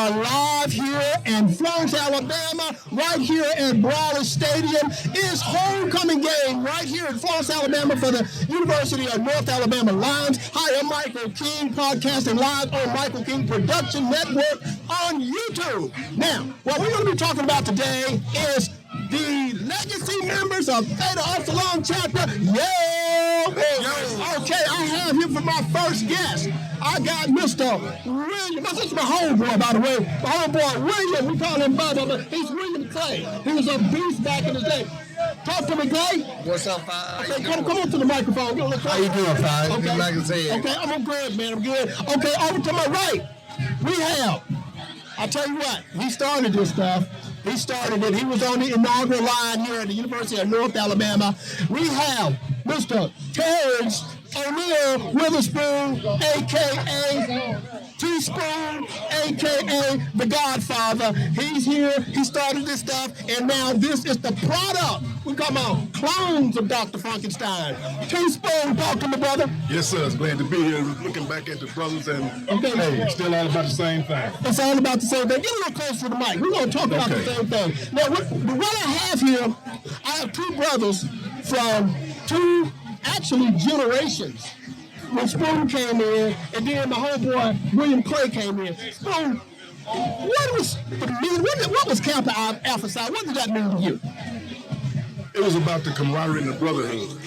are live here in Florence, Alabama, right here at Brawley Stadium. It's homecoming game right here in Florence, Alabama for the University of North Alabama Lions. Hi, I'm Michael King, podcasting live on Michael King Production Network on YouTube. Now, what we're going to be talking about today is the legacy members of Theta Upsilon chapter. Okay, I have here for my first guest. I got Mr. William. This is my homeboy, by the way. My homeboy William. We call him Bubba, but he's William Clay. He was a beast back in the day. Talk to me, Clay. What's up, Fine? Okay, come on to the microphone. How you doing, Fine? Okay. Like I said. Okay, I'm good, man. I'm good. Okay, over to my right, we have. I tell you what, he started this stuff. He started it. He was on the inaugural line here at the University of North Alabama. We have Mr. Terrence O'Neal Witherspoon, a.k.a. Teaspoon, a.k.a. the Godfather. He's here. He started this stuff, and now this is the product. We come on, clones of Dr. Frankenstein. Teaspoon, talk to me, brother. Yes, sir. It's glad to be here. Looking back at the brothers, and hey, still all about the same thing. It's all about the same thing. Get a little closer to the mic. We're going to talk about the same thing. Now, what I have here, I have two brothers from two, actually, generations. When Spoon came in, and then my homeboy William Clay came in. Spoon, what was the meaning? What was Kappa Alpha Psi? What did that mean to you? It was about the camaraderie and the brotherhood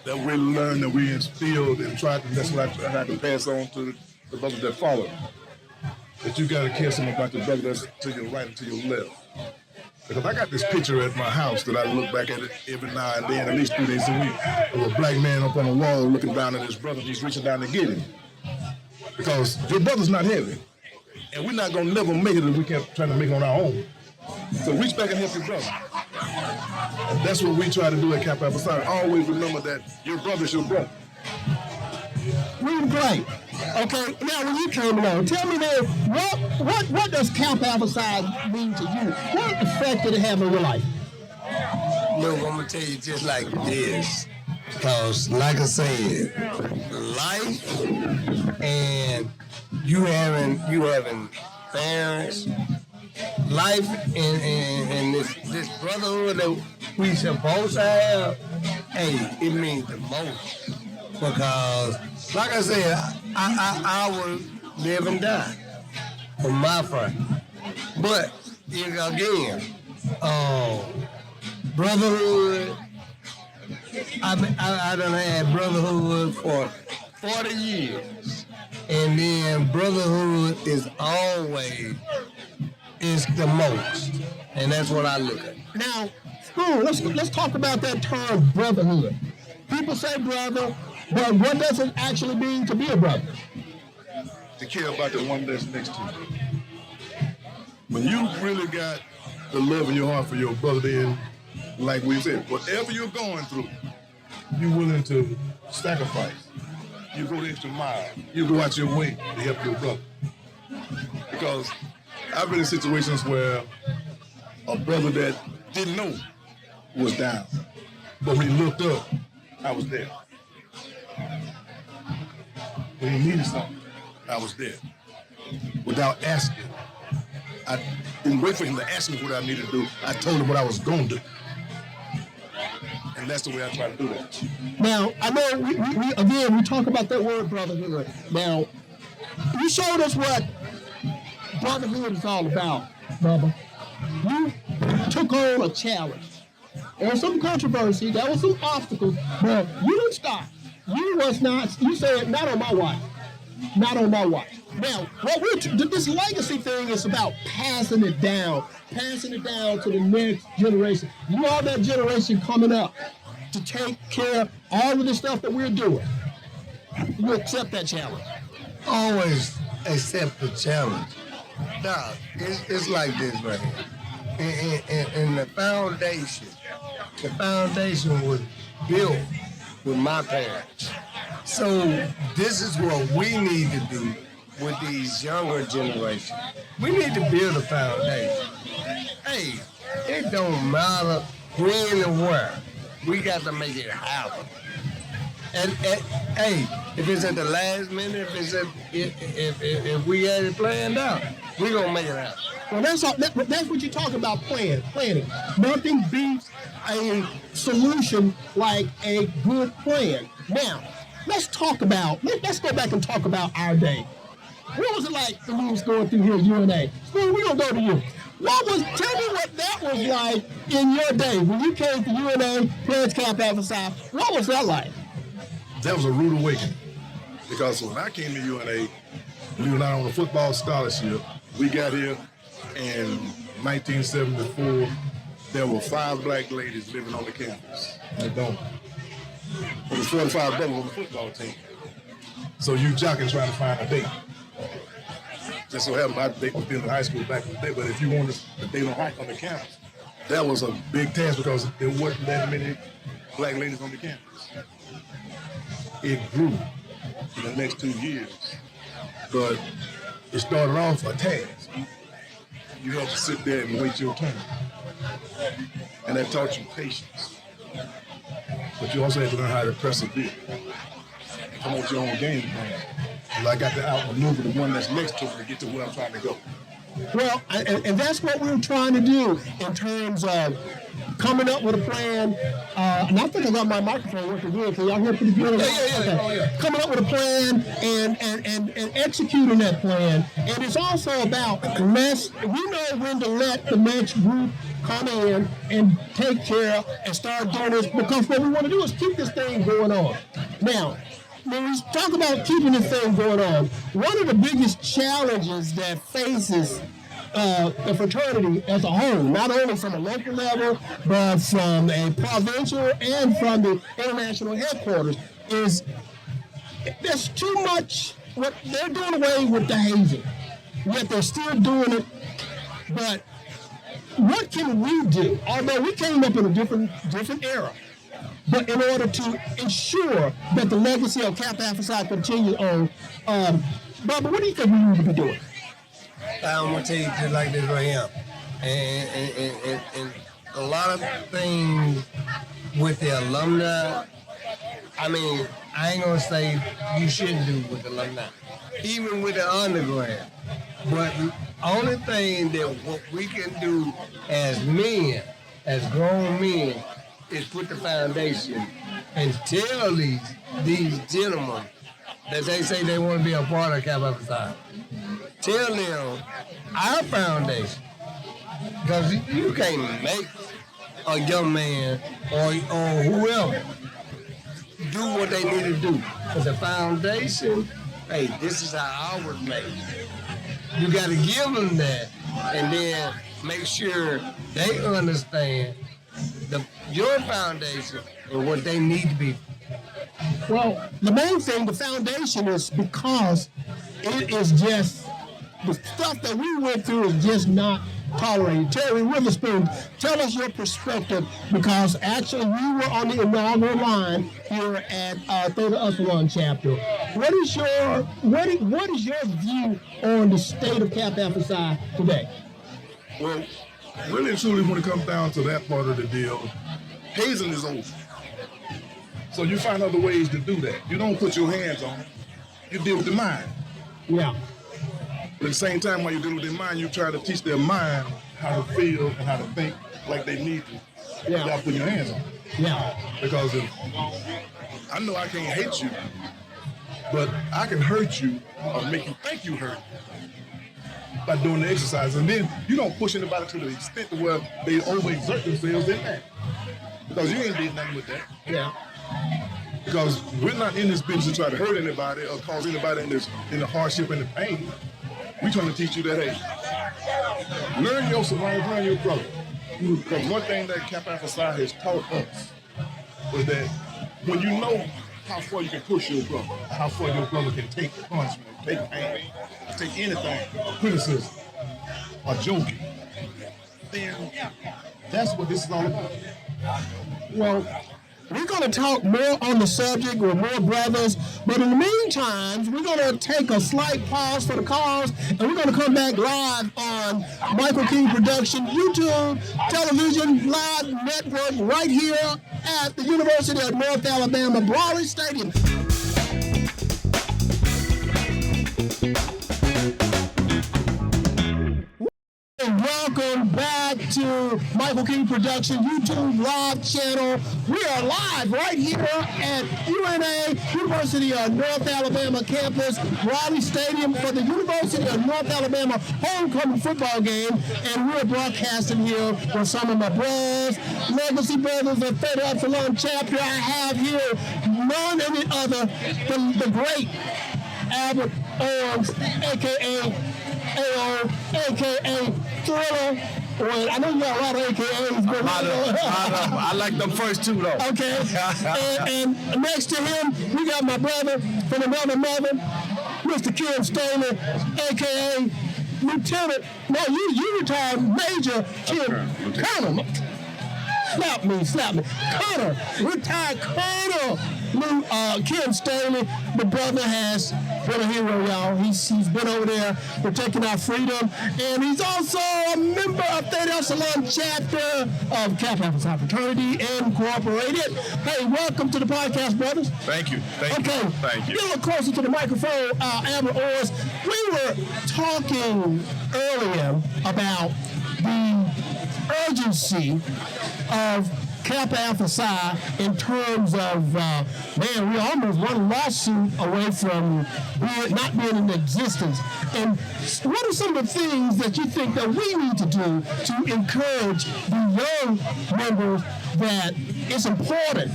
that we learned, that we instilled, and that's what I tried to pass on to the brothers that followed. That you got to care something about the brother that's to your right and to your left. Because I got this picture at my house that I look back at it every now and then, at least 3 days a week, of a black man up on a wall looking down at his brother, and he's reaching down to get him. Because your brother's not heavy. And we're not going to never make it if we kept trying to make it on our own. So reach back and help your brother. And that's what we try to do at Kappa Alpha Psi. Always remember that your brother's your brother. William Clay. Okay, now when you came along, tell me then, what does Kappa Alpha Psi mean to you? What effect did it have on your life? Look, I'm gonna tell you just like this, because like I said, life and you having parents, life and this brotherhood that we supposed to have, hey, it means the most. Because, like I said, I will live and die for my friend. But, again, brotherhood, I done had brotherhood for 40 years. And then brotherhood is the most. And that's what I look at. Now, Spoon, let's talk about that term brotherhood. People say brother, but what does it actually mean to be a brother? To care about the one that's next to you. When you really got the love in your heart for your brother, then, like we said, whatever you're going through, you're willing to sacrifice. You go the extra mile. You go out your way to help your brother. Because I've been in situations where a brother that didn't know was down. But when he looked up, I was there. When he needed something, I was there. Without asking. I didn't wait for him to ask me what I needed to do. I told him what I was going to do. And that's the way I try to do that. Now, I know, we talk about that word brotherhood. Now, you showed us what brotherhood is all about, Bubba. You took on a challenge. There was some controversy, there was some obstacles, but you didn't stop. You said, not on my watch. Not on my watch. Now, this legacy thing is about passing it down to the next generation. You are that generation coming up to take care of all of the stuff that we're doing. You accept that challenge. Always accept the challenge. Now, it's like this right here. And the foundation was built with my parents. So this is what we need to do with these younger generations. We need to build a foundation. Hey, it don't matter when and where. We got to make it happen. And hey, if it's at the last minute, if we had it planned out, We're going to make it happen. Well, that's what you talk about planning. Nothing beats a solution like a good plan. Now, let's go back and talk about our day. What was it like when we was going through here at UNA? Well, we're going to go to you. Tell me what that was like in your day when you came to UNA, Pledge Camp Alpha Psi. What was that like? That was a rude awakening. Because when I came to UNA, we were not on a football scholarship. We got here in 1974. There were 5 black ladies living on the campus in the dorm. There was 45 brothers on the football team. So you jocking trying to find a date. Just so happened my date was in high school back in the day, but if you wanted to date on the campus, that was a big task because there wasn't that many black ladies on the campus. It grew in the next 2 years, but it started off a task. You had to sit there and wait your turn. And that taught you patience. But you also had to learn how to persevere. Come up with your own game plan. And I got to outmaneuver the one that's next to me to get to where I'm trying to go. Well, and that's what we're trying to do in terms of coming up with a plan. And I think I got my microphone working good. Can y'all hear pretty good? Yeah. Coming up with a plan and executing that plan. And it's also about we know when to let the next group come in and take care and start doing this, because what we want to do is keep this thing going on. Now, when we talk about keeping this thing going on, one of the biggest challenges that faces the fraternity as a whole, not only from a local level, but from a provincial and from the international headquarters, is there's too much. What they're doing away with the hazing, yet they're still doing it. But what can we do? Although we came up in a different era, but in order to ensure that the legacy of Kappa Alpha Psi continues on, Bubba, what do you think we need to be doing? I'm going to tell you just like this right here. And a lot of things with the alumni, I mean, I ain't going to say you shouldn't do with the alumni, even with the undergrad. But the only thing that what we can do as men, as grown men, is put the foundation and tell these gentlemen that they say they want to be a part of Kappa Alpha Psi. Tell them our foundation, because you can't make a young man or whoever do what they need to do. Because the foundation, hey, this is how I was made. You got to give them that, and then make sure they understand your foundation and what they need to be. Well, the main thing, the foundation, is because it is just the stuff that we went through is just not tolerated. Terry Witherspoon, tell us your perspective, because actually we were on the inaugural line here at Theta Upsilon chapter. What is your view on the state of Kappa Alpha Psi today? Well, really and truly, when it comes down to that part of the deal, hazing is over. So you find other ways to do that. You don't put your hands on it. You deal with the mind. Yeah. But at the same time, while you deal with their mind, you try to teach their mind how to feel and how to think like they need to without putting your hands on it. Yeah. Because I know I can't hate you, but I can hurt you or make you think you hurt by doing the exercise. And then you don't push anybody to the extent to where they overexert themselves in that. Because you ain't did nothing with that. Yeah. Because we're not in this business to try to hurt anybody or cause anybody in the hardship and the pain. We're trying to teach you that, hey, learn your surroundings, learn your brother. Because one thing that Kappa Alpha Psi has taught us was that when you know how far you can push your brother, how far your brother can take punishment, take pain, take anything, criticism, or joking, then that's what this is all about. Well, we're going to talk more on the subject with more brothers, but in the meantime, we're going to take a slight pause for the cause, and we're going to come back live on Michael King Production, YouTube, television, live network, right here at the University of North Alabama, Brawley Stadium. welcome back to Michael King Production YouTube live channel. We are live right here at UNA, University of North Alabama campus, Raleigh Stadium for the University of North Alabama homecoming football game. And we're broadcasting here with some of my brothers, legacy brothers of Theta Upsilon chapter. I have here none any other than the great Albert Owens, a.k.a. AR, a.k.a. Thriller. Well, I know you got a lot of AKAs, but I like them first two, though. Okay. and next to him, we got my brother from another mother, Mr. Kim Staley, a.k.a. Lieutenant. No, you retired Major Kim Colonel. Slap me. Colonel, retired Colonel Kim Staley. The brother has been a hero, y'all. He's been over there protecting our freedom. And he's also a member of Theta Upsilon chapter of Kappa Alpha Psi Fraternity Incorporated. Hey, welcome to the podcast, brothers. Thank you. Okay. Thank you. Get a little closer to the microphone, Albert Owens. We were talking earlier about the urgency of Kappa Alpha Psi in terms of, we're almost one lawsuit away from not being in existence. And what are some of the things that you think that we need to do to encourage the young members that it's important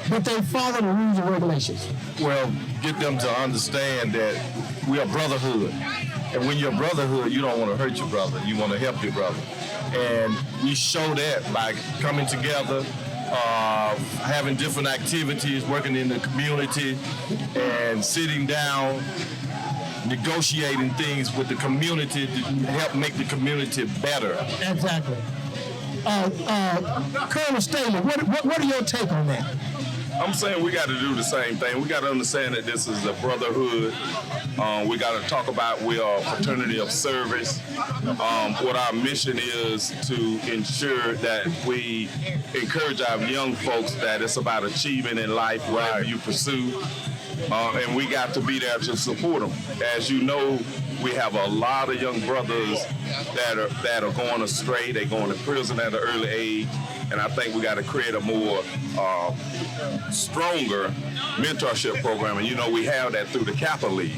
that they follow the rules and regulations? Well, get them to understand that we are brotherhood. And when you're a brotherhood, you don't want to hurt your brother. You want to help your brother. And we show that by coming together, having different activities, working in the community, and sitting down, negotiating things with the community to help make the community better. Exactly. Colonel Staley, what are your take on that? I'm saying we got to do the same thing. We got to understand that this is a brotherhood. We got to talk about we are a fraternity of service. What our mission is to ensure that we encourage our young folks that it's about achieving in life, whatever you pursue. And we got to be there to support them. As you know, we have a lot of young brothers that are going astray. They're going to prison at an early age. And I think we got to create a more stronger mentorship program. And, we have that through the Kappa League.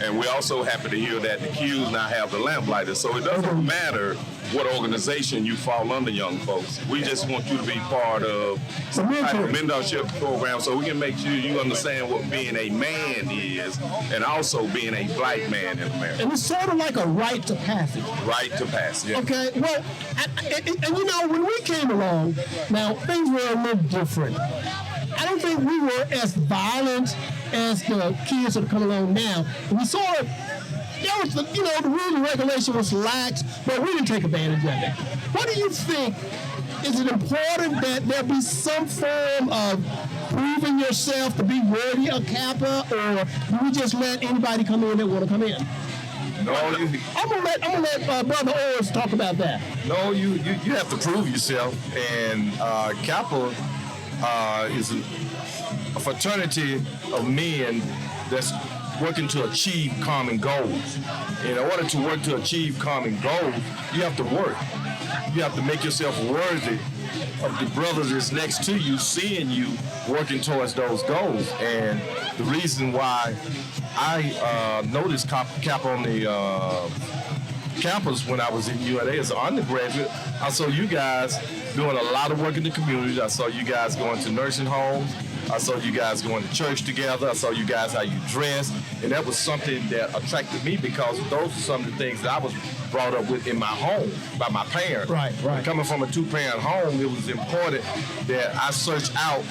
And we're also happy to hear that the Qs now have the Lamplighters. So it doesn't matter what organization you fall under, young folks. We just want you to be part of some type of mentorship program so we can make sure you understand what being a man is and also being a black man in America. And it's sort of like a rite to passage. Right to pass, yeah. Okay, well, and when we came along, now things were a little different. I don't think we were as violent as the kids that are coming along now. We saw it. The rules and regulation was lax, but we didn't take advantage of it. What do you think? Is it important that there be some form of proving yourself to be worthy of Kappa, or do we just let anybody come in that want to come in? No, I'm gonna let Brother Owens talk about that. No, you have to prove yourself, and Kappa is a fraternity of men that's working to achieve common goals. In order to work to achieve common goals, you have to work. You have to make yourself worthy of the brothers that's next to you, seeing you working towards those goals. And the reason why I noticed Kappa on the campus when I was in UNA as an undergraduate, I saw you guys doing a lot of work in the community. I saw you guys going to nursing homes. I saw you guys going to church together. I saw you guys how you dress. And that was something that attracted me because those are some of the things that I was brought up with in my home by my parents. Right. Coming from a two-parent home, it was important that I search out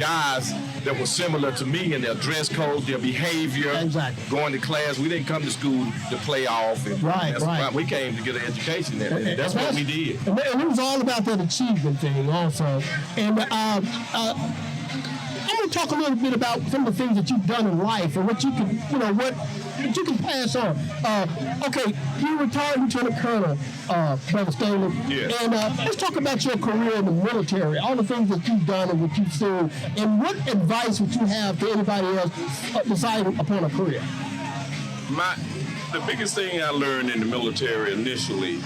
guys that were similar to me in their dress code, their behavior, exactly. Going to class. We didn't come to school to play off. And right. We came to get an education, and that's what we did. And it was all about that achievement thing also. And I'm going to talk a little bit about some of the things that you've done in life and what you can, what you can pass on. Okay, you retired Lieutenant Colonel, Brother Staley. Yes. And let's talk about your career in the military, all the things that you've done and what you've seen, and what advice would you have to anybody else deciding upon a career? The biggest thing I learned in the military initially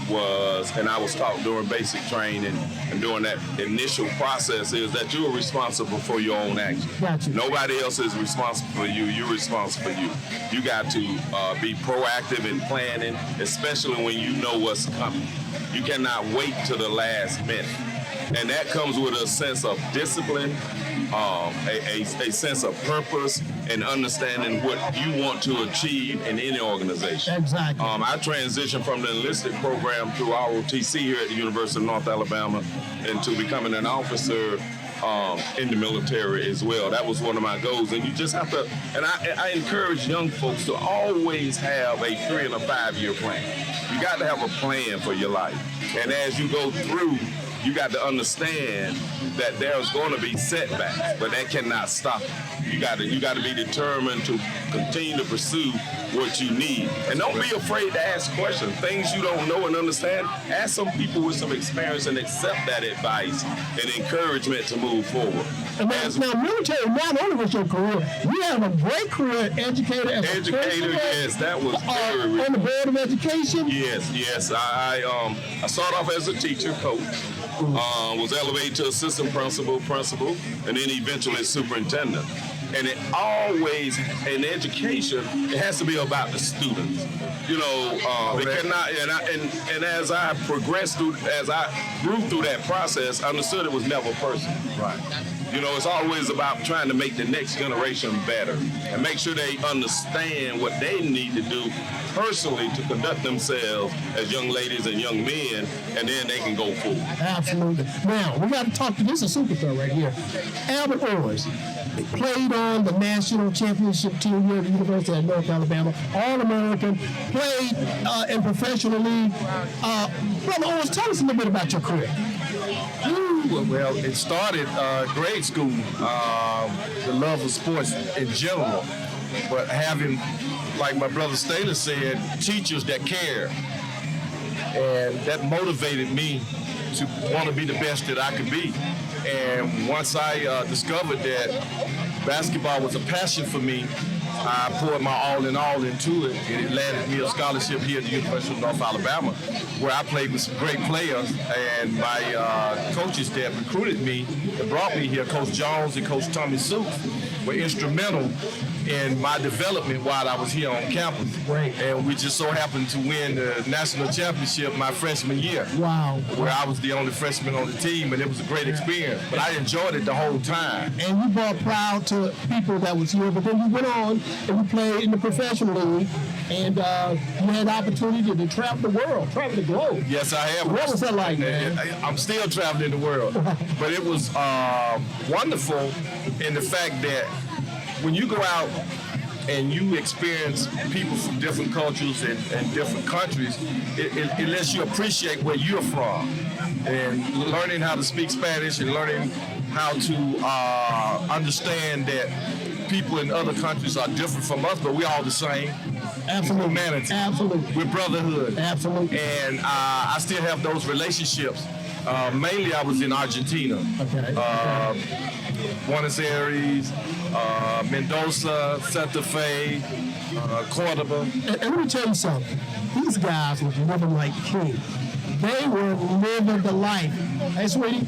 was, and I was taught during basic training and during that initial process, is that you are responsible for your own actions. Gotcha. Nobody else is responsible for you. You're responsible for you. You got to be proactive in planning, especially when you know what's coming. You cannot wait till the last minute. And that comes with a sense of discipline, a sense of purpose, and understanding what you want to achieve in any organization. Exactly. I transitioned from the enlisted program through ROTC here at the University of North Alabama into becoming an officer in the military as well. That was one of my goals. And you just have to, and I encourage young folks to always have a 3 and a 5 year plan. You got to have a plan for your life. And as you go through, you got to understand that there's going to be setbacks, but that cannot stop you. You got to be determined to continue to pursue what you need. And don't be afraid to ask questions. Things you don't know and understand, ask some people with some experience and accept that advice and encouragement to move forward. And now, military, not only was your career, you have a great career, educator, as a principal, yes, that was very on the board of education. Yes. I started off as a teacher, coach. Was elevated to assistant principal, and then eventually superintendent. And it always, in education, it has to be about the students. You know, it cannot. And as I progressed through, as I grew through that process, I understood it was never personal. Right. You know, it's always about trying to make the next generation better and make sure they understand what they need to do personally to conduct themselves as young ladies and young men, and then they can go forward. Absolutely. Now, we got to talk to this, is a superstar right here. Albert Orrs played on the national championship team here at the University of North Alabama, All-American, played in professional league. Brother Orrs, tell us a little bit about your career. Well, it started grade school, the love of sports in general, but having, like my brother Theta said, teachers that care, and that motivated me to want to be the best that I could be. And once I discovered that basketball was a passion for me, I poured my all into it, and it landed me a scholarship here at the University of North Alabama, where I played with some great players, and my coaches that recruited me and brought me here, Coach Jones and Coach Tommy Seuss, were instrumental in my development while I was here on campus. Right. And we just so happened to win the national championship my freshman year. Wow. Where I was the only freshman on the team, and it was a great experience. But I enjoyed it the whole time. And you brought proud to people that was here, but then you went on and you played in the professional league, and you had the opportunity to travel the world, travel the globe. Yes, I have. What was that like, man? I'm still traveling the world. But it was wonderful in the fact that when you go out and you experience people from different cultures and different countries, it lets you appreciate where you're from. And learning how to speak Spanish and learning how to understand that people in other countries are different from us, but we're all the same. Absolutely. Humanity. Absolutely. We're brotherhood. Absolutely. And I still have those relationships. Mainly I was in Argentina. Okay. Buenos Aires, Mendoza, Santa Fe, Cordoba. And let me tell you something. These guys were living like kings. They were living the life. Hey, sweetie.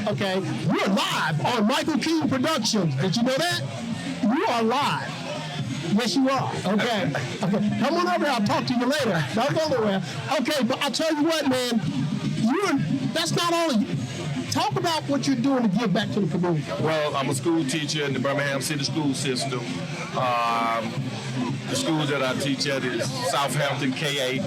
Okay, we're live on Michael King Productions. Did you know that? You are live. Yes, you are. Okay. Come on over. I'll talk to you later. Don't go nowhere. Okay, but I'll tell you what, man. That's not only. Talk about what you're doing to give back to the community. Well, I'm a school teacher in the Birmingham City school system. The schools that I teach at is Southampton K8,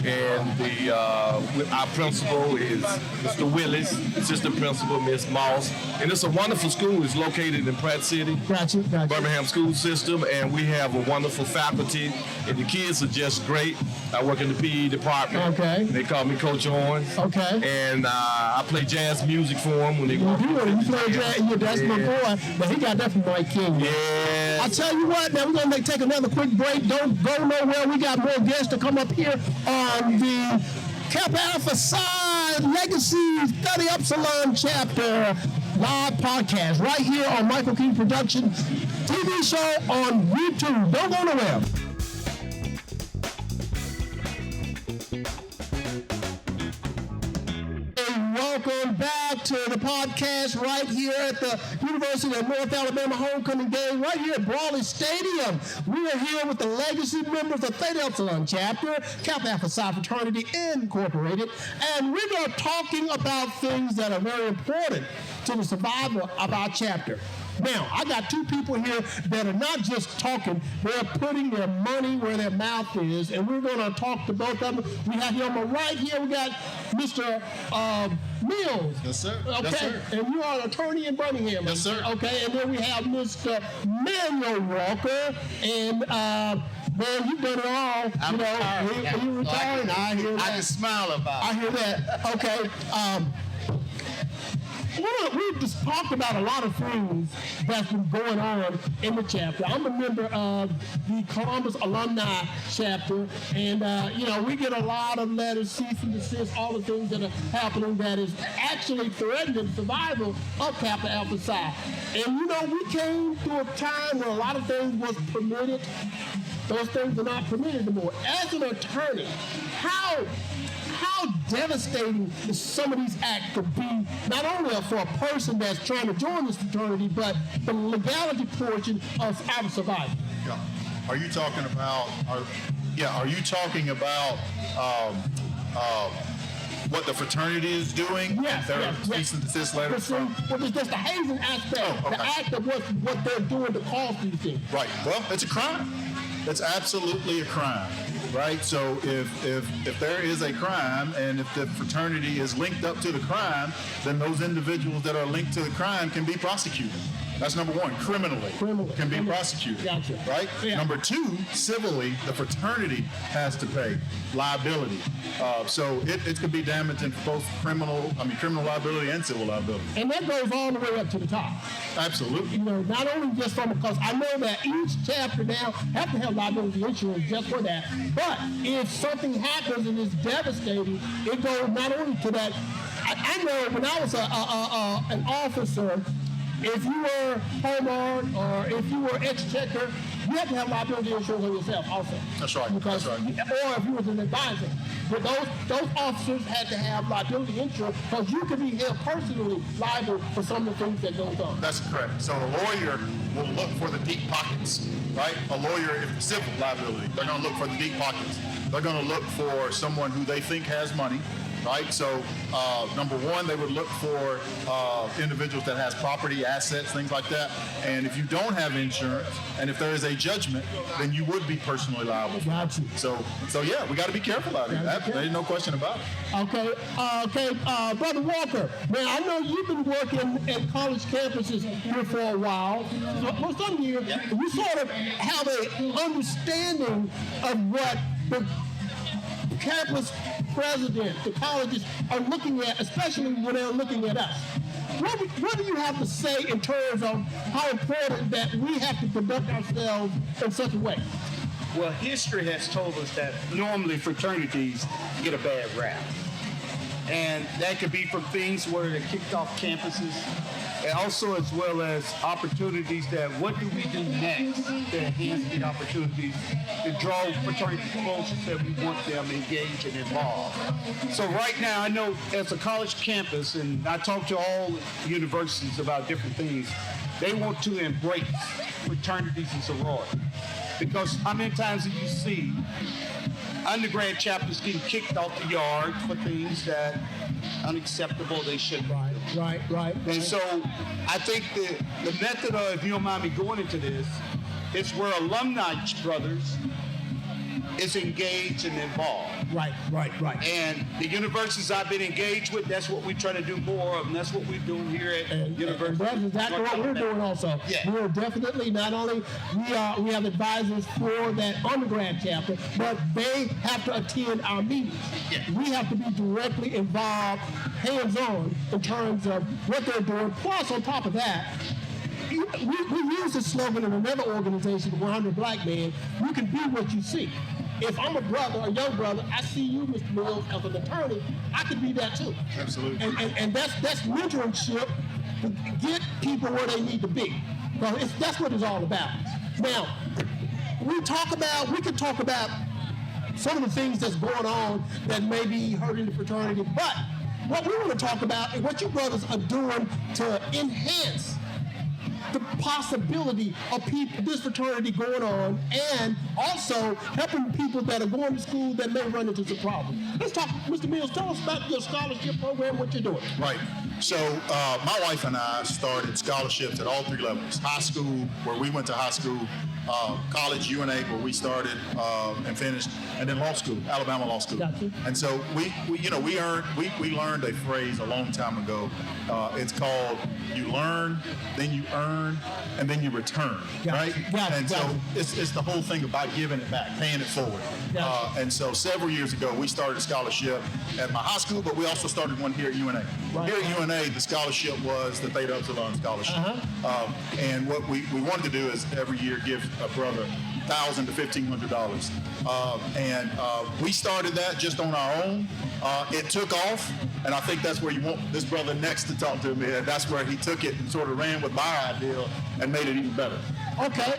and our principal is Mr. Willis, assistant principal Miss Moss, and it's a wonderful school. It's located in Pratt City, Gotcha. Birmingham school system, and we have a wonderful faculty, and the kids are just great. I work in the PE department. Okay. They call me Coach Owens. Okay. And I play jazz music for them when they go. You play jazz, that's my boy, but he got that from Mike King. Yeah. I'll tell you what, now we're going to take another quick break. Don't go nowhere. We got more guests to come up here on the Kappa Alpha Psi Legacy Study Upsilon Chapter live podcast right here on Michael King Production TV show on YouTube. Don't go nowhere. to the podcast right here at the University of North Alabama Homecoming Game, right here at Brawley Stadium. We are here with the legacy members of Theta Upsilon chapter, Kappa Alpha Psi Fraternity Incorporated, and we are talking about things that are very important to the survival of our chapter. Now, I got two people here that are not just talking, they're putting their money where their mouth is, and we're going to talk to both of them. We have here on my right here, we got Mr. Mills. Yes, sir. Okay, Yes, sir. and you are an attorney in Birmingham. Yes, sir. Okay, and then we have Mr. Manuel Walker, and man, you've done it all. I'm retired. You retired. I hear that. I can smile about it. I hear that. Okay. We've just talked about a lot of things that's been going on in the chapter. I'm a member of the Columbus Alumni chapter, and we get a lot of letters, cease and desist, all the things that are happening that is actually threatening the survival of Kappa Alpha Psi. And we came through a time where a lot of things was permitted. Those things are not permitted anymore. As an attorney, how devastating some of these acts could be, not only for a person that's trying to join this fraternity, but the legality portion of our survival. Yeah. Are you talking about? Are you talking about what the fraternity is doing? Yes. Cease and desist letters. Well, it's just the hazing aspect, okay. the act of what they're doing to cause these things. Right. Well, it's a crime. It's absolutely a crime. Right. So if there is a crime, and if the fraternity is linked up to the crime, then those individuals that are linked to the crime can be prosecuted. That's number one. Criminally can be prosecuted. Gotcha. Right. Yeah. Number two, civilly, the fraternity has to pay liability. So it could be damaging for both criminal liability and civil liability. And that goes all the way up to the top. Absolutely. Not only just because I know that each chapter now have to have liability insurance just for that, but if something happens and it's devastating, it goes not only to that. I know when I was an officer, if you were Hallmark or if you were Exchequer, you have to have liability insurance on yourself also. That's right. Because, That's right. Or if you was an advisor. But those officers had to have liability insurance because you could be held personally liable for some of the things that goes on. That's correct. So a lawyer will look for the deep pockets, right? A lawyer, if civil liability, they're going to look for the deep pockets. They're going to look for someone who they think has money, right? So number one, they would look for individuals that has property, assets, things like that. And if you don't have insurance, and if there is a judgment, then you would be personally liable. Gotcha. So yeah, we got to be careful out here. There's no question about it. Okay, Brother Walker, man, I know you've been working at college campuses here for a while. For some years, you sort of have an understanding of what the campus president, the colleges are looking at, especially when they're looking at us. What do you have to say in terms of how important that we have to conduct ourselves in such a way? Well, history has told us that normally fraternities get a bad rap. And that could be from things where they're kicked off campuses, and also as well as opportunities that what do we do next to enhance the opportunities to draw fraternities closer that we want them engaged and involved. So right now, I know as a college campus, and I talk to all universities about different things, they want to embrace fraternities and sororities. Because how many times do you see undergrad chapters getting kicked off the yard for things that unacceptable they shouldn't do. Right. And so I think the method of, if you don't mind me going into this, is where alumni brothers is engaged and involved. Right. And the universities I've been engaged with, that's what we try to do more of, and that's what we're doing here at University. That's exactly what we're doing also. Yeah. We're definitely not only, we have advisors for that undergrad chapter, but they have to attend our meetings. Yeah. We have to be directly involved, hands-on, in terms of what they're doing. Plus, on top of that, we use the slogan in another organization, the 100 Black Men, you can be what you see. If I'm a brother, a young brother, I see you, Mr. Mills, as an attorney, I could be that too. Absolutely. And that's mentorship to get people where they need to be. Because that's what it's all about. Now, we could talk about some of the things that's going on that may be hurting the fraternity, but what we want to talk about is what you brothers are doing to enhance the possibility of people, this fraternity going on, and also helping people that are going to school that may run into some problems. Let's talk, Mr. Mills, tell us about your scholarship program, what you're doing. Right. So my wife and I started scholarships at all 3 levels: high school, where we went to high school, college, UNA, where we started and finished, and then law school, Alabama Law School. Gotcha. And so we learned a phrase a long time ago. It's called "you learn, then you earn, and then you return." Gotcha. Right. Gotcha. And so it's the whole thing about giving it back, paying it forward. Gotcha. And so several years ago, we started a scholarship at my high school, but we also started one here at UNA. Right. Here at UNA, the scholarship was the Theta Upsilon scholarship. And what we wanted to do is every year give a brother $1,000 to $1,500. And we started that just on our own. It took off, and I think that's where you want this brother next to talk to me. And that's where he took it and sort of ran with my idea and made it even better. Okay,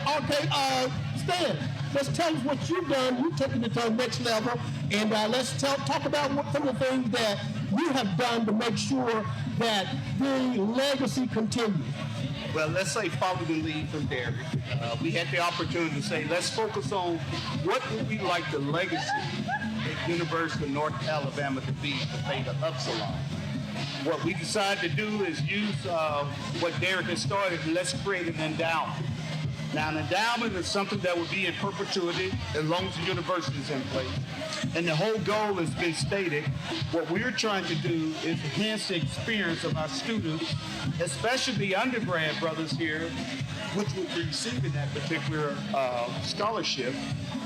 Stan, let's tell us what you've done. You've taken it to the next level, and let's talk about some of the things that you have done to make sure that the legacy continues. Well, let's say follow the lead from Derek. We had the opportunity to say, let's focus on what would we like the legacy at University of North Alabama to be for Theta Upsilon. What we decided to do is use what Derek has started, and let's create an endowment. Now, an endowment is something that would be in perpetuity as long as the university is in place. And the whole goal has been stated. What we're trying to do is enhance the experience of our students, especially the undergrad brothers here, which would be receiving that particular scholarship,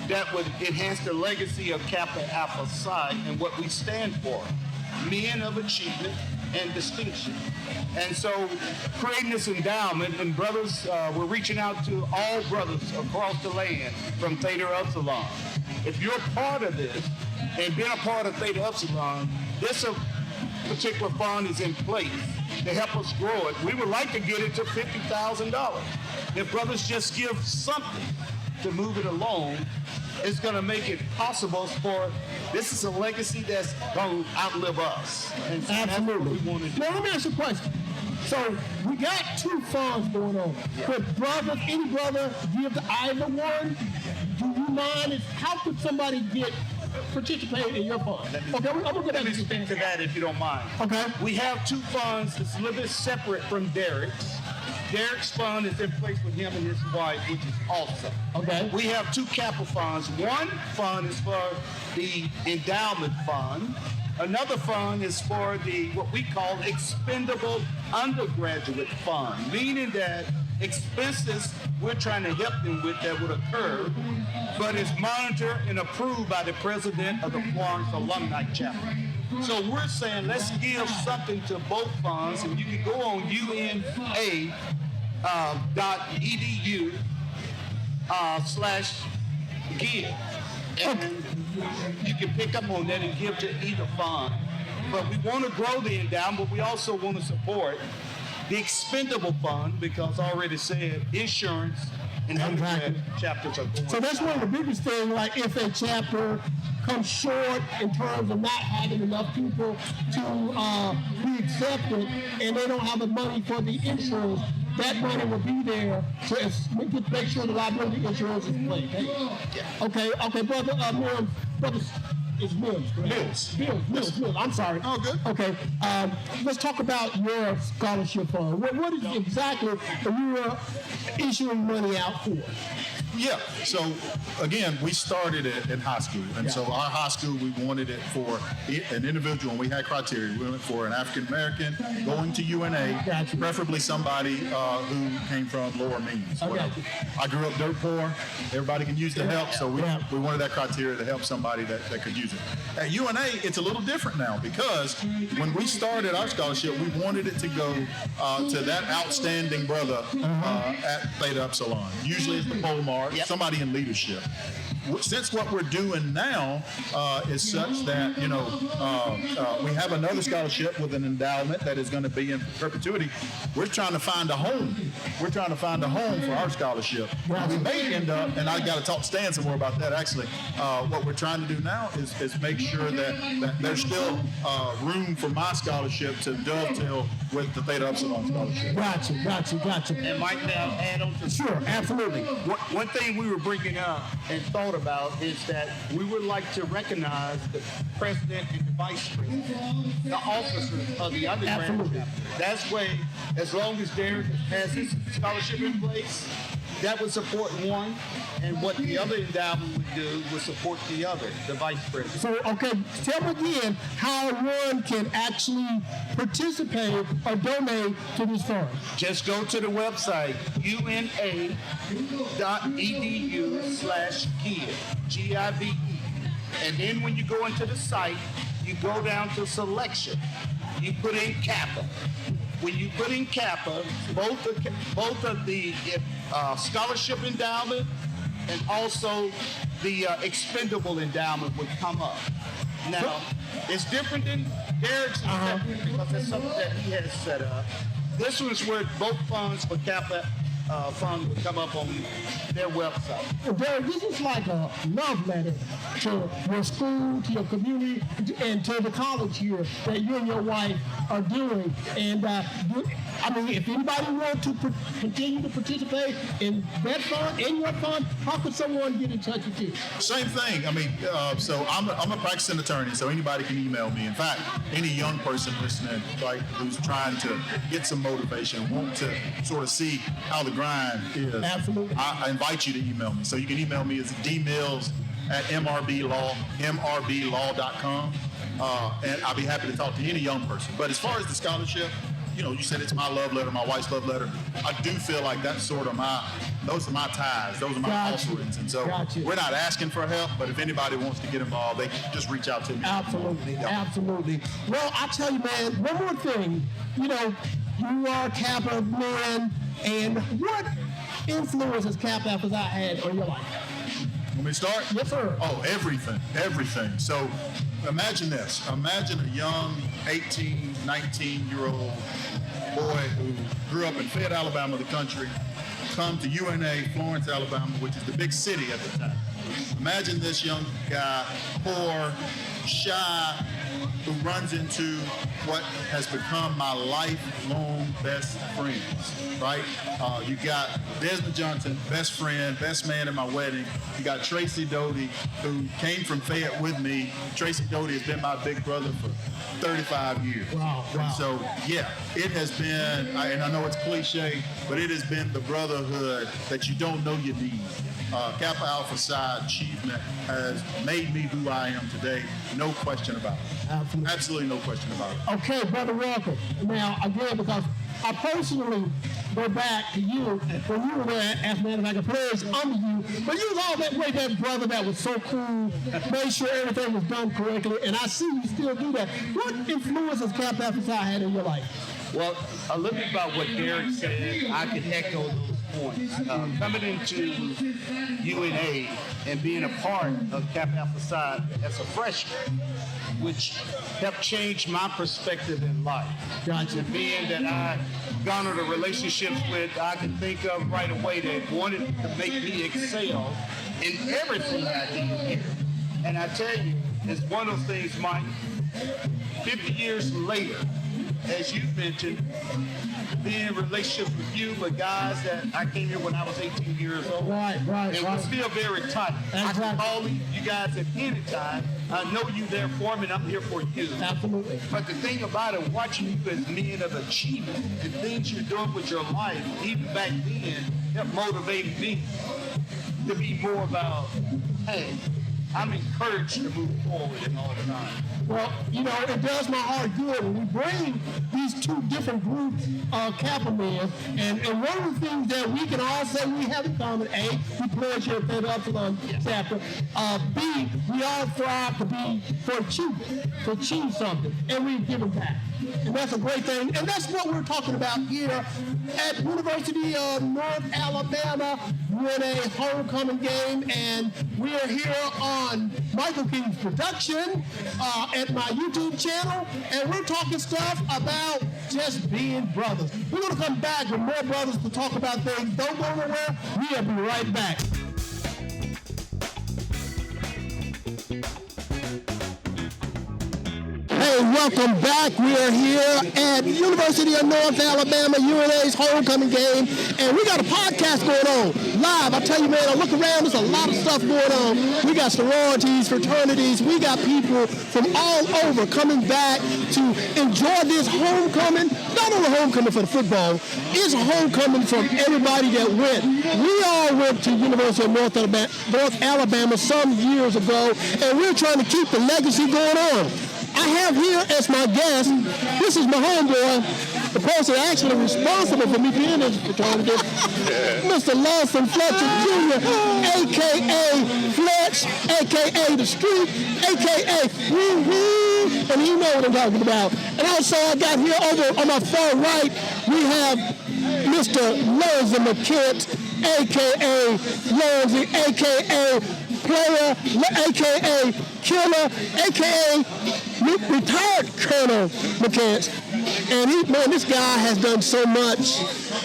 that would enhance the legacy of Kappa Alpha Psi and what we stand for, men of achievement and distinction. And so creating this endowment, and brothers, we're reaching out to all brothers across the land from Theta Upsilon. If you're a part of this and been a part of Theta Upsilon, this particular fund is in place to help us grow it. We would like to get it to $50,000. If brothers just give something to move it along, it's going to make it possible for, this is a legacy that's going to outlive us. And so Absolutely. that's what we want to do. Now, let me ask you a question. So we got 2 funds going on. Could brothers, any brother, give to either one? Do you mind? How could somebody participate in your fund? Okay, I'm going to get Let me speak to that if you don't mind. Okay. We have 2 funds that's a little bit separate from Derek's. Derek's fund is in place with him and his wife, which is awesome. Okay. We have 2 capital funds. One fund is for the endowment fund. Another fund is for the what we call expendable undergraduate fund, meaning that expenses we're trying to help them with that would occur, but is monitored and approved by the president of the Florence Alumni Chapter. So we're saying let's give something to both funds, and you can go on una.edu/give. And you can pick up on that and give to either fund. But we want to grow the endowment, but we also want to support the expendable fund because I already said insurance and undergrad chapters are going. So that's one of the biggest things, like if a chapter comes short in terms of not having enough people to be accepted and they don't have the money for the insurance, that money will be there to make sure the liability insurance is paid. Okay, brother, it's Mills. Mills. I'm sorry. Oh, good. Okay, let's talk about your scholarship fund. What is it exactly that you are issuing money out for? Yeah. So again, we started it in high school, and so our high school, we wanted it for an individual, and we had criteria. We went for an African American going to UNA, preferably somebody who came from lower means. I grew up dirt poor. Everybody can use the help, so we wanted that criteria to help somebody that could use it. At UNA, it's a little different now because when we started our scholarship, we wanted it to go to that outstanding brother at Theta Upsilon. Usually it's the pole mark, somebody in leadership. since what we're doing now is such that, we have another scholarship with an endowment that is going to be in perpetuity, we're trying to find a home. We're trying to find a home for our scholarship. We may end up, and I got to talk to Stan some more about that actually, what we're trying to do now is make sure that there's still room for my scholarship to dovetail with the Theta Upsilon scholarship. Gotcha. And Mike, now add on to Sure, absolutely. One thing we were bringing up and thought about is that we would like to recognize the president and the vice president, the officers of the undergrad. Absolutely. That's way, as long as Derek has his scholarship in place, that would support one, and what the other endowment would do would support the other, the vice president. So, okay, tell me again how one can actually participate or donate to this fund. Just go to the website, una.edu/give, Give. And then when you go into the site, you go down to selection. You put in Kappa. When you put in Kappa, both of the scholarship endowment and also the expendable endowment would come up. Now, it's different than Derek's because it's something that he has set up. This was where both funds for Kappa fund would come up on their website. Derek, this is like a love letter to your school, to your community, and to the college here that you and your wife are doing. And if anybody wants to continue to participate in that fund and your fund, how could someone get in touch with you? Same thing. So I'm a practicing attorney, so anybody can email me. In fact, any young person listening, like who's trying to get some motivation, want to sort of see how the grind is. Absolutely. I invite you to email me. So you can email me as dmills@mrblaw.com, and I'll be happy to talk to any young person. But as far as the scholarship, you said it's my love letter, my wife's love letter. I do feel like that's sort of those are my ties, those are my offerings. And so we're not asking for help, but if anybody wants to get involved, they can just reach out to me. Absolutely. Well, I tell you, man, one more thing. You are Kappa man, and what influence has Kappa Alpha Psi had on your life? Want me to start? Yes, sir. Oh, everything. So imagine this. Imagine a young 18, 19-year-old boy who grew up in Fayette, Alabama, the country, come to UNA, Florence, Alabama, which is the big city at the time. Imagine this young guy, poor, shy, who runs into what has become my lifelong best friends, right? You got Desmond Johnson, best friend, best man at my wedding. You got Tracy Doty, who came from Fayette with me. Tracy Doty has been my big brother for 35 years. Wow. So, yeah, it has been, and I know it's cliche, but it has been the brotherhood that you don't know you need. Kappa Alpha Psi achievement has made me who I am today. No question about it. Absolutely no question about it. Okay, Brother Walker. Now, again, because I personally go back to you when you were there, as a matter of fact, a pledge under you, but you was all that way, that brother that was so cool, made sure everything was done correctly, and I see you still do that. What influence has Kappa Alpha Psi had in your life? Well, a little bit about what Derek said, I can echo those points. Coming into UNA and being a part of Kappa Alpha Psi as a freshman, which helped change my perspective in life. Gotcha. Being that I garnered a relationships with, I can think of right away that wanted to make me excel in everything I did here. And I tell you, it's one of those things, Mike, 50 years later, as you mentioned, being in relationships with you, but guys that I came here when I was 18 years old. Right. And we're still very tight. I can call you guys at any time. I know you there for me, and I'm here for you. Absolutely. But the thing about it, watching you as men of achievement and things you're doing with your life, even back then, that motivated me to be more about, hey, I'm encouraged to move forward and all the time. Well, it does my heart good when we bring these two different groups of Kappa men, and one of the things that we can all say we have in common, A, we pledge here at Theta Upsilon chapter, B, we all strive to achieve something, and we give it back. And that's a great thing, and that's what we're talking about here at University of North Alabama with a homecoming game, and we are here on Michael King's production at my YouTube channel, and we're talking stuff about just being brothers. We're going to come back with more brothers to talk about things. Don't go nowhere. We'll be right back. Hey, welcome back. We are here at University of North Alabama, UNA's homecoming game, and we got a podcast going on live. I tell you, man, I look around, there's a lot of stuff going on. We got sororities, fraternities, we got people from all over coming back to enjoy this homecoming. Not only homecoming for the football, it's homecoming from everybody that went. We all went to University of North Alabama some years ago, and we're trying to keep the legacy going on. I have here as my guest, this is my homeboy, the person actually responsible for me being in this fraternity, Mr. Lawson Fletcher Jr., a.k.a. Fletch, a.k.a. The Street, a.k.a. Woo-Woo, and you know what I'm talking about. And also I got here over on my far right, we have Mr. Lonzy McKent, a.k.a. Lonzy, a.k.a. Player, a.k.a. Killer, a.k.a. retired Colonel McCants. And this guy has done so much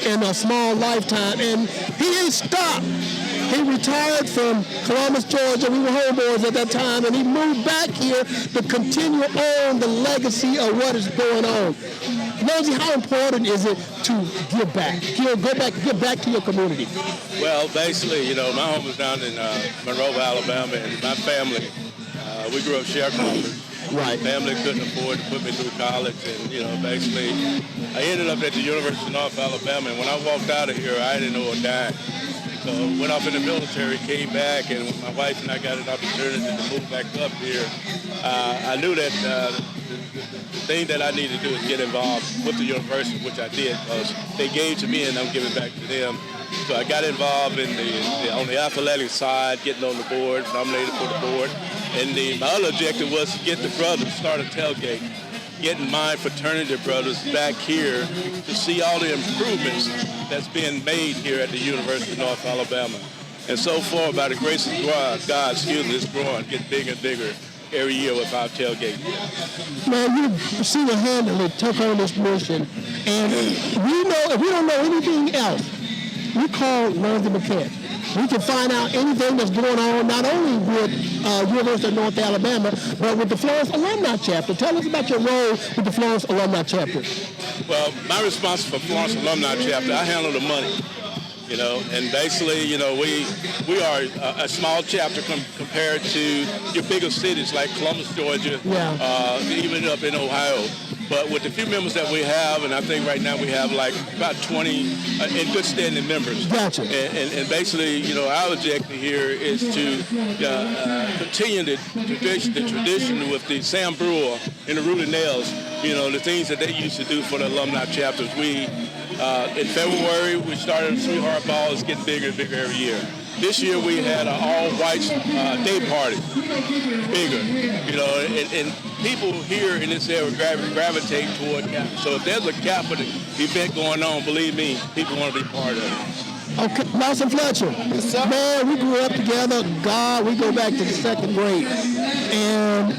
in a small lifetime, and he ain't stopped. He retired from Columbus, Georgia. We were homeboys at that time, and he moved back here to continue on the legacy of what is going on. Lonzy, how important is it to give back? Give back to your community. Well, basically, my home was down in Monroe, Alabama, and my family, we grew up sharecroppers. Right. My family couldn't afford to put me through college, and, basically, I ended up at the University of North Alabama, and when I walked out of here, I didn't know a dime. So went off in the military, came back, and when my wife and I got an opportunity to move back up here, I knew that the thing that I needed to do is get involved with the university, which I did, because they gave to me and I'm giving back to them. So I got involved in on the athletic side, getting on the board, nominated for the board. And my other objective was to get the brothers, start a tailgate, getting my fraternity brothers back here to see all the improvements that's being made here at the University of North Alabama. And so far, by the grace of God, it's growing, getting bigger and bigger every year with our tailgate. Man, you single-handedly took on this mission, and if we don't know anything else, we call Lonzy McKent. We can find out anything that's going on, not only with University of North Alabama, but with the Florence Alumni Chapter. Tell us about your role with the Florence Alumni Chapter. Well, my response for Florence Alumni Chapter, I handle the money. And basically, we are a small chapter compared to your bigger cities like Columbus, Georgia, even up in Ohio. But with the few members that we have, and I think right now we have like about 20 in good standing members. Gotcha. And basically, our objective here is to continue the tradition with the Sam Brewer and the Rudy Nails, the things that they used to do for the alumni chapters. In February, we started a Sweetheart Ball. It's getting bigger and bigger every year. This year we had an all-whites day party, bigger, and people here in this area gravitate toward Kappa. So if there's a Kappa event going on, believe me, people want to be part of it. Okay, Lawson Fletcher. Man, we grew up together. God, we go back to the second grade. And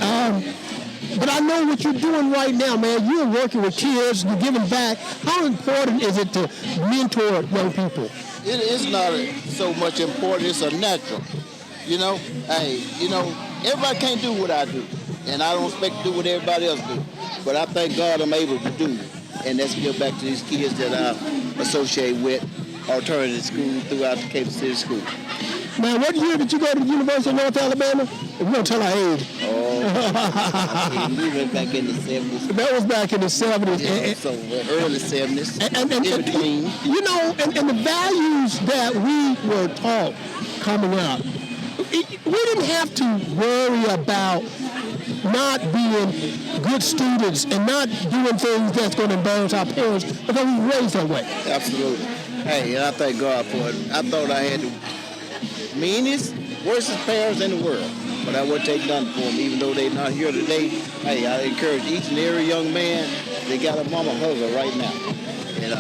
but I know what you're doing right now, man. You're working with kids, you're giving back. How important is it to mentor young people? It is not so much important, it's a natural. Everybody can't do what I do. And I don't expect to do what everybody else do. But I thank God I'm able to do. And that's give back to these kids that I associate with alternative school throughout the Kansas City school. Now, what year did you go to the University of North Alabama? We're going to tell our age. Oh, we went back in the 70s. That was back in the 70s. Yeah, so early 70s, and in between. And the values that we were taught coming up, we didn't have to worry about not being good students and not doing things that's going to embarrass our parents because we were raised that way. Absolutely. Hey, and I thank God for it. I thought I had the meanest, worstest parents in the world, but I wouldn't take nothing for them, even though they're not here today. Hey, I encourage each and every young man, they got a mama hugger right now. And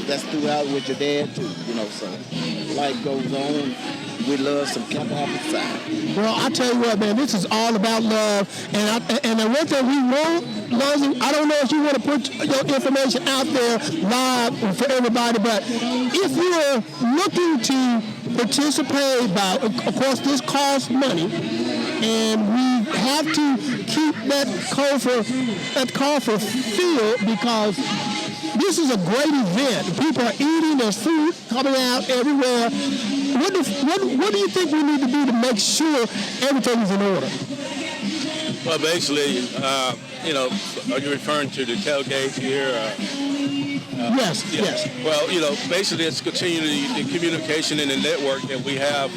that's throughout with your dad too, so life goes on. We love some Kappa Alpha Psi. Well, I tell you what, man, this is all about love. And the one thing we want, Lonzy, I don't know if you want to put your information out there live for everybody, but if you're looking to participate, of course, this costs money, and we have to keep that coffer filled because this is a great event. People are eating, there's food coming out everywhere. What do you think we need to do to make sure everything is in order? Well, basically, are you referring to the tailgate here? Yes. Well, basically it's continue the communication and the network that we have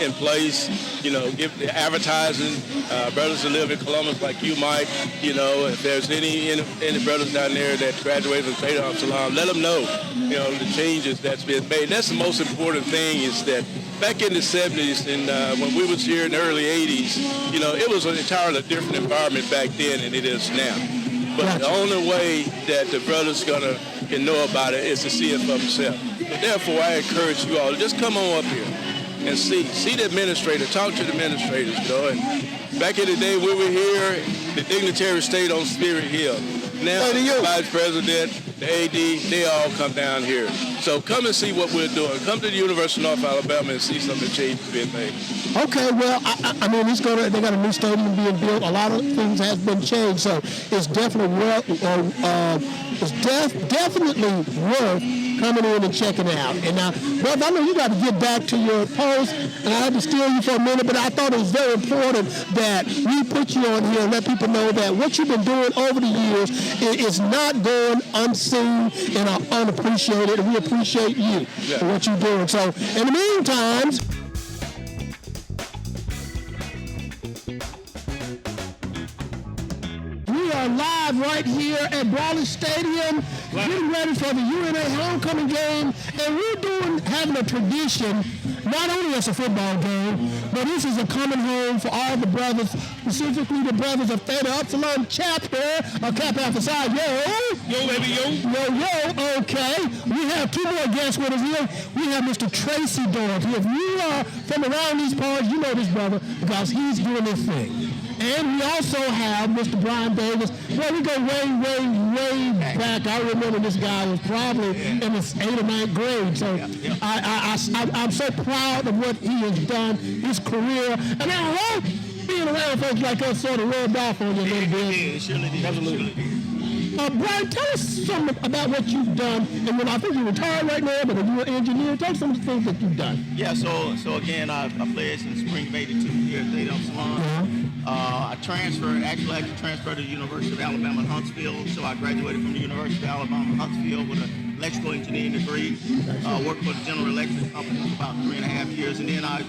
in place. Give the advertising, brothers that live in Columbus like you, Mike, if there's any brothers down there that graduated from Theta, Upsilon, let them know, the changes that's been made. That's the most important thing is that back in the 70s and when we was here in the early 80s, it was an entirely different environment back then than it is now. But the only way that the brothers can know about it is to see it for themselves. So therefore, I encourage you all to just come on up here and see the administrator, talk to the administrators. And back in the day we were here, the dignitaries stayed on Spirit Hill. Now the vice president, the AD, they all come down here. So come and see what we're doing. Come to the University of North Alabama and see some of the changes being made. Okay, well, I mean, they got a new stadium being built. A lot of things has been changed, so it's definitely definitely worth coming in and checking it out. And now, brother, I know you got to get back to your post, and I had to steal you for a minute, but I thought it was very important that we put you on here and let people know that what you've been doing over the years is not going unseen and unappreciated, and we appreciate you for what you're doing. So, in the meantime, we are live right here at Brawley Stadium, getting ready for the UNA homecoming game, and we're having a tradition, not only as a football game, but this is a coming home for all the brothers, specifically the brothers of Theta Upsilon chapter of Kappa Alpha Psi. Yo, baby, yo, okay. We have two more guests with us here. We have Mr. Tracy Dorothy. If you are from around these parts, you know this brother because he's doing his thing. And we also have Mr. Brian Davis. Well, we go way back. I remember this guy was probably in his 8th or 9th grade. So I'm so proud of what he has done, his career. And I hope being around folks like us sort of rubbed off on you a little bit. Yeah, surely did. Absolutely. Brian, tell us something about what you've done. And when I think you're retired right now, but you're an engineer, tell us some of the things that you've done. Yeah, so again, I pledged in the spring of '82 here at Theta Upsilon. I actually transferred to the University of Alabama at Huntsville. So I graduated from the University of Alabama at Huntsville with an electrical engineering degree. Worked for the General Electric company for about 3.5 years, and then I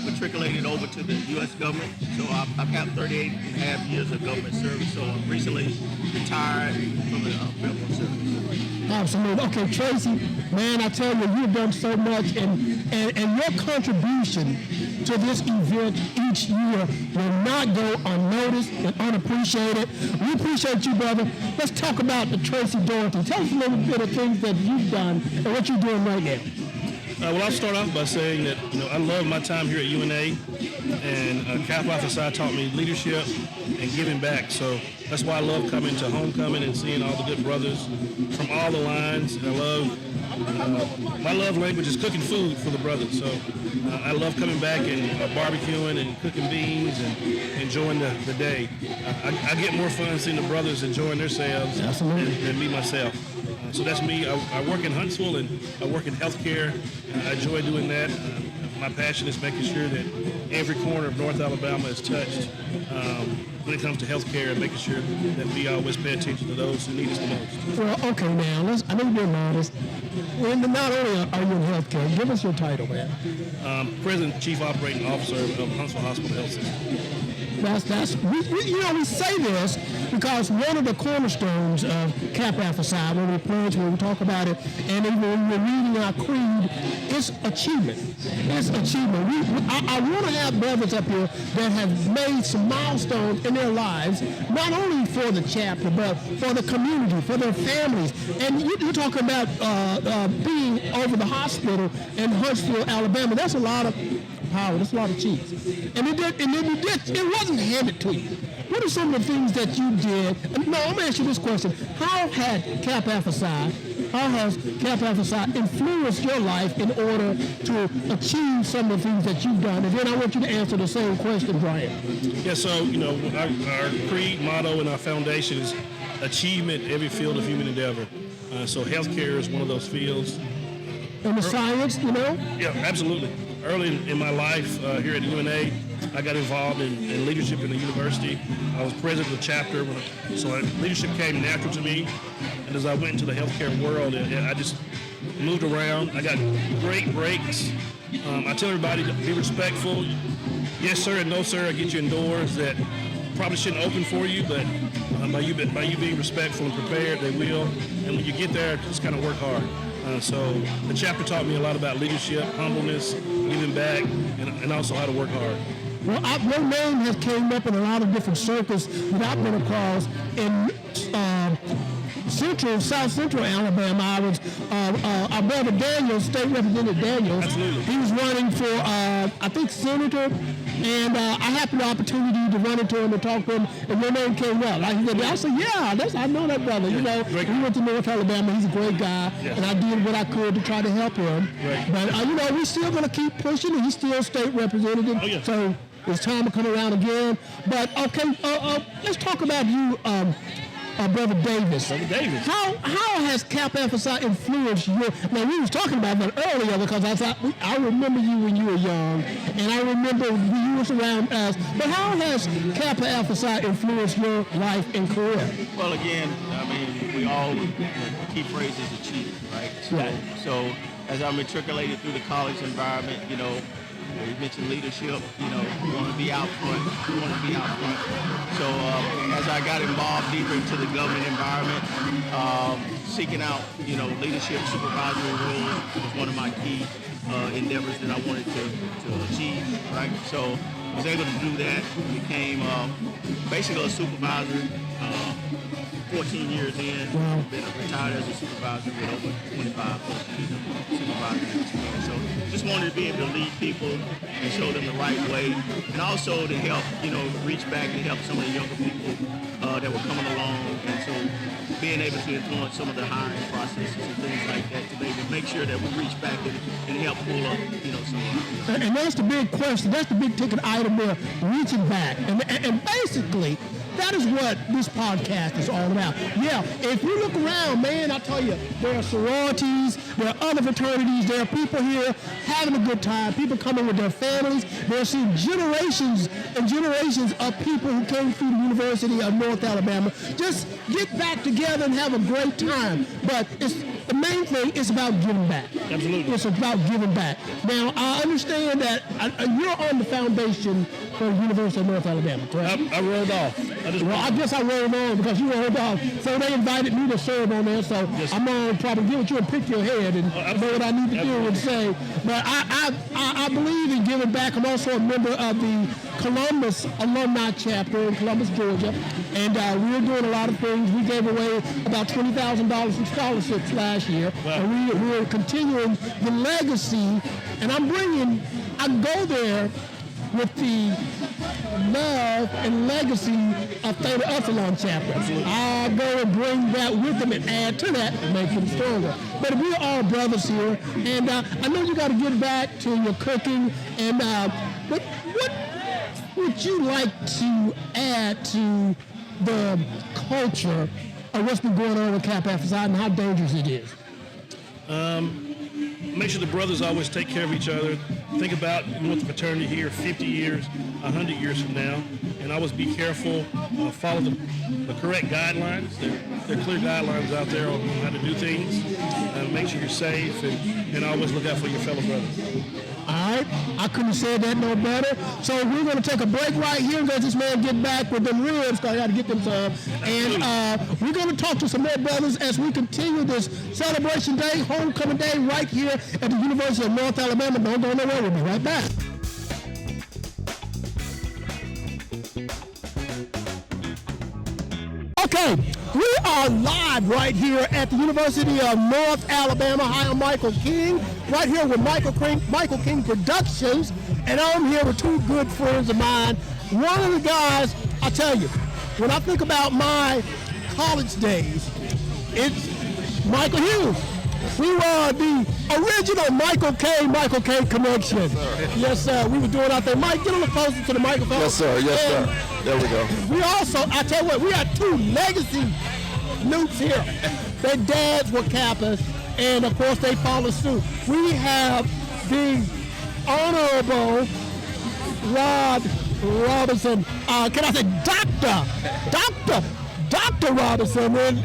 matriculated over to the U.S. government. So I've had 38.5 years of government service. So I recently retired from the federal service. Absolutely. Okay, Tracy, man, I tell you, you've done so much, and your contribution to this event each year will not go unnoticed and unappreciated. We appreciate you, brother. Let's talk about the Tracy Dorothy. Tell us a little bit of things that you've done and what you're doing right now. Well, I'll start off by saying that I love my time here at UNA, and Kappa Alpha Psi taught me leadership and giving back. So that's why I love coming to homecoming and seeing all the good brothers from all the lines. And I love my love language is cooking food for the brothers. So I love coming back and barbecuing and cooking beans and enjoying the day. I get more fun seeing the brothers enjoying themselves than me myself. So that's me. I work in Huntsville and I work in healthcare. I enjoy doing that. My passion is making sure that every corner of North Alabama is touched when it comes to healthcare and making sure that we always pay attention to those who need us the most. Well, okay, now I know you're modest. And not only are you in healthcare, give us your title, man. President Chief Operating Officer of Huntsville Hospital Health System. We say this because one of the cornerstones of Kappa Alpha Psi, when we pledge, when we talk about it, and even when we're reading our creed, it's achievement. It's achievement. I want to have brothers up here that have made some milestones in their lives, not only for the chapter, but for the community, for their families. And you're talking about being over the hospital in Huntsville, Alabama. That's a lot of power. That's a lot of cheese. And it wasn't handed to you. What are some of the things that you did? No, I'm going to ask you this question. How has Kappa Alpha Psi influenced your life in order to achieve some of the things that you've done? And then I want you to answer the same question, Brian. Yeah, so, our creed, motto, and our foundation is achievement in every field of human endeavor. So healthcare is one of those fields. And the science, Yeah, absolutely. Early in my life here at UNA, I got involved in leadership in the university. I was president of the chapter, so leadership came natural to me. And as I went into the healthcare world, I just moved around. I got great breaks. I tell everybody to be respectful. Yes, sir, and no, sir. I get you in doors that probably shouldn't open for you, but by you being respectful and prepared, they will. And when you get there, just kind of work hard. So the chapter taught me a lot about leadership, humbleness, giving back, and also how to work hard. Well, your name has came up in a lot of different circles that I've been across in South Central Alabama. I was our brother Daniel, State Representative Daniels. Absolutely. He was running for I think senator, and I had the opportunity to run into him and talk to him, and your name came up. I said, yeah, I know that brother. Great. We went to North Alabama. He's a great guy, and I did what I could to try to help him. Right. But we're still going to keep pushing, and he's still state representative. Oh, yeah. So it's time to come around again. But okay, let's talk about you. Brother Davis. Brother Davis. How has Kappa Alpha Psi influenced you? Now, we was talking about that earlier because I remember you when you were young, and I remember when you was around us. But how has Kappa Alpha Psi influenced your life and career? Well, again, we all, the key phrase is achievement, right? So as I matriculated through the college environment, you mentioned leadership, we want to be out front. So as I got involved deeper into the government environment, seeking out, leadership, supervisory roles was one of my key endeavors that I wanted to achieve, right? So I was able to do that, became basically a supervisor. 14 years in, been retired as a supervisor with over 25 plus years of supervisory experience. So just wanted to be able to lead people and show them the right way, and also to help, reach back and help some of the younger people that were coming along, and so being able to influence some of the hiring processes and things like that to maybe make sure that we reach back and help pull up, some of them. And that's the big question. That's the big ticket item there, reaching back. And basically, that is what this podcast is all about. Yeah, if you look around, man, I tell you, there are sororities, there are other fraternities, there are people here having a good time, people coming with their families. There's seen generations and generations of people who came through the University of North Alabama just get back together and have a great time. But the main thing is about giving back. Absolutely. It's about giving back. Now, I understand that you're on the foundation for the University of North Alabama, correct? I rolled off. I guess I rolled on because you rolled off. So they invited me to serve on there, so I'm going to probably give it to you and pick your head and know what I need to do and say. But I believe in giving back. I'm also a member of the Columbus Alumni Chapter in Columbus, Georgia. And we're doing a lot of things. We gave away about $20,000 in scholarships last year. Wow. And we're continuing the legacy. And I go there with the love and legacy of Theta Upsilon chapter. I go and bring that with them and add to that and make them stronger. But we're all brothers here, and I know you got to get back to your cooking. And what would you like to add to the culture of what's been going on with Kappa Alpha Psi and how dangerous it is? make sure the brothers always take care of each other. Think about you want the fraternity here 50 years, 100 years from now, and always be careful. Follow the correct guidelines. There are clear guidelines out there on how to do things. Make sure you're safe and always look out for your fellow brothers. All right, I couldn't have said that no better. So we're going to take a break right here and let this man get back with them ribs, because I got to get them some. And we're going to talk to some more brothers as we continue this celebration day, homecoming day, right here at the University of North Alabama. Don't go nowhere. We'll be right back. Okay, we are live right here at the University of North Alabama. Hi, I'm Michael King, right here with Michael King Productions, and I'm here with two good friends of mine. One of the guys, I tell you, when I think about my college days, it's Michael Hughes. We were the original Michael K connection. Yes, sir. We were doing out there. Mike, get a little closer to the microphone. Yes, sir. Yes, sir. There we go. We also, I tell you what, we got two legacy Newts here. Their dads were Kappas, and of course they follow suit. We have the Honorable Rod Robinson. Can I say Dr. Robinson, and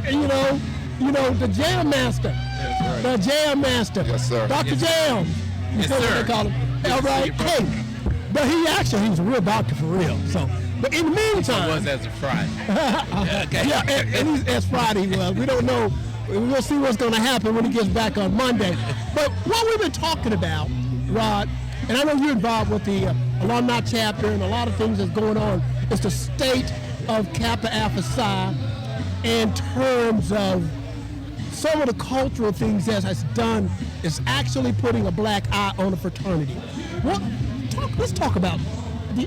you know, the Jam Master. That's right. The Jam Master. Yes, sir. Dr. Jam. Yes, That's sir. what they call him. All right. Hey, but he was a real doctor for real. So, but in the meantime, It was as of Friday. okay. Yeah, and he's as Friday was. We don't know. We'll see what's going to happen when he gets back on Monday. But what we've been talking about, Rod, and I know you're involved with the alumni chapter and a lot of things that's going on, is the state of Kappa Alpha Psi in terms of some of the cultural things that has done is actually putting a black eye on the fraternity. Let's talk about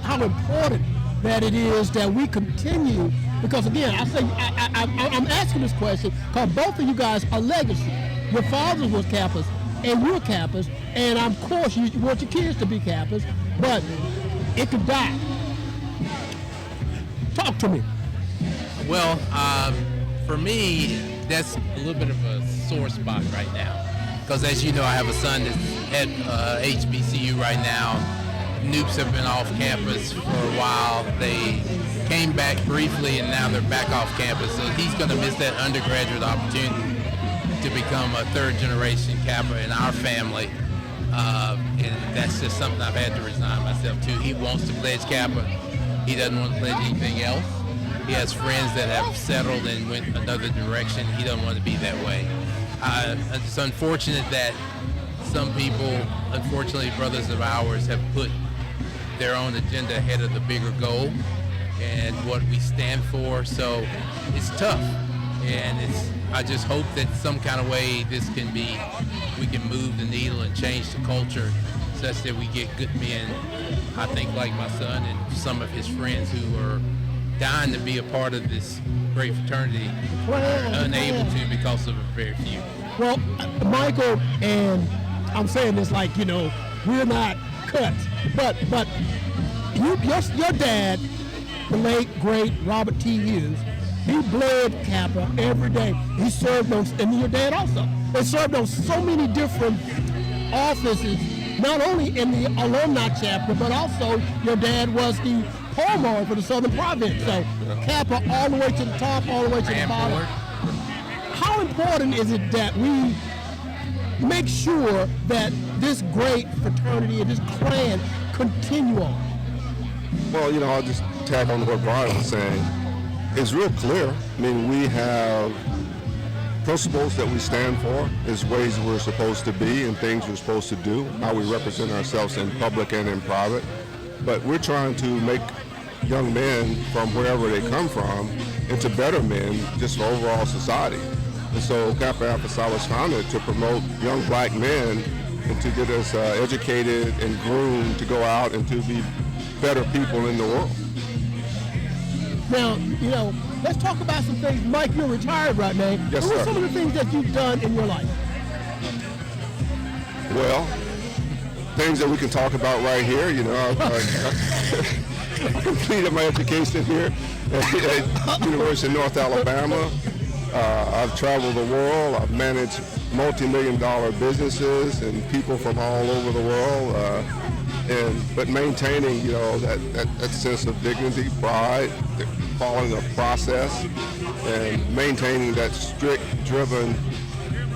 how important that it is that we continue, because again, I'm asking this question because both of you guys are legacy. Your father was Kappas and you're Kappas, and of course you want your kids to be Kappas, but it could die. Talk to me. Well, for me, that's a little bit of a sore spot right now. Because as you know, I have a son that's at HBCU right now. Noops have been off campus for a while. They came back briefly and now they're back off campus. So he's going to miss that undergraduate opportunity to become a third generation Kappa in our family. And that's just something I've had to resign myself to. He wants to pledge Kappa. He doesn't want to pledge anything else. He has friends that have settled and went another direction. He doesn't want to be that way. It's unfortunate that some people, unfortunately brothers of ours, have put their own agenda ahead of the bigger goal and what we stand for. So it's tough. And I just hope that some kind of way we can move the needle and change the culture such that we get good men, I think like my son and some of his friends who are dying to be a part of this great fraternity, unable to because of a very few. Well, Michael, and I'm saying this like, we're not cuts, but your dad, the late, great Robert T. Hughes, he bled Kappa every day. He served those, and your dad also. They served on so many different offices, not only in the alumni chapter, but also your dad was the hormone for the Southern Province. So Kappa all the way to the top, all the way to the bottom. How important is it that we make sure that this great fraternity and this clan continue on? Well, I'll just tag on to what Brian was saying. It's real clear. I mean, we have principles that we stand for. There's ways we're supposed to be and things we're supposed to do, how we represent ourselves in public and in private. But we're trying to make young men from wherever they come from into better men just for overall society. And so Kappa Alpha Psi was founded to promote young black men and to get us educated and groomed to go out and to be better people in the world. Now, let's talk about some things. Mike, you're retired right now. Yes, what sir. are some of the things that you've done in your life? Well, things that we can talk about right here, I completed my education here at University of North Alabama. I've traveled the world. I've managed multi-million-dollar businesses and people from all over the world, but maintaining, that sense of dignity, pride, following a process, and maintaining that strict, driven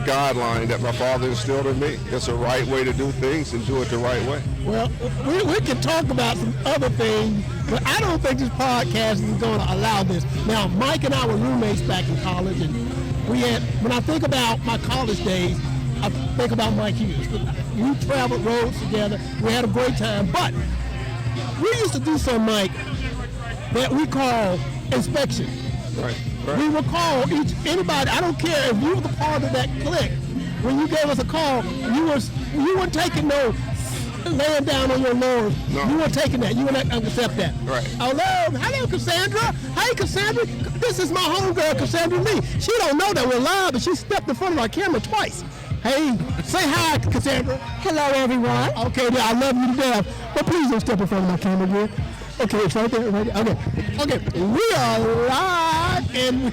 guideline that my father instilled in me. It's the right way to do things and do it the right way. Well, we can talk about some other things, but I don't think this podcast is going to allow this. Now, Mike and I were roommates back in college, and when I think about my college days, I think about Mike Hughes. We traveled roads together. We had a great time, but we used to do something, Mike, that we call inspection. Right. We would call anybody. I don't care if you were the part of that clique. When you gave us a call, you weren't taking no laying down on your laurels. No. You weren't taking that. You wouldn't accept that. Right. Hello, Cassandra. Hey, Cassandra. This is my homegirl, Cassandra Lee. She don't know that we're live, but she stepped in front of our camera twice. Hey, say hi, Cassandra. Hello, everyone. Okay, I love you to death, but please don't step in front of my camera again. Okay, it's right there. Okay, we are live, and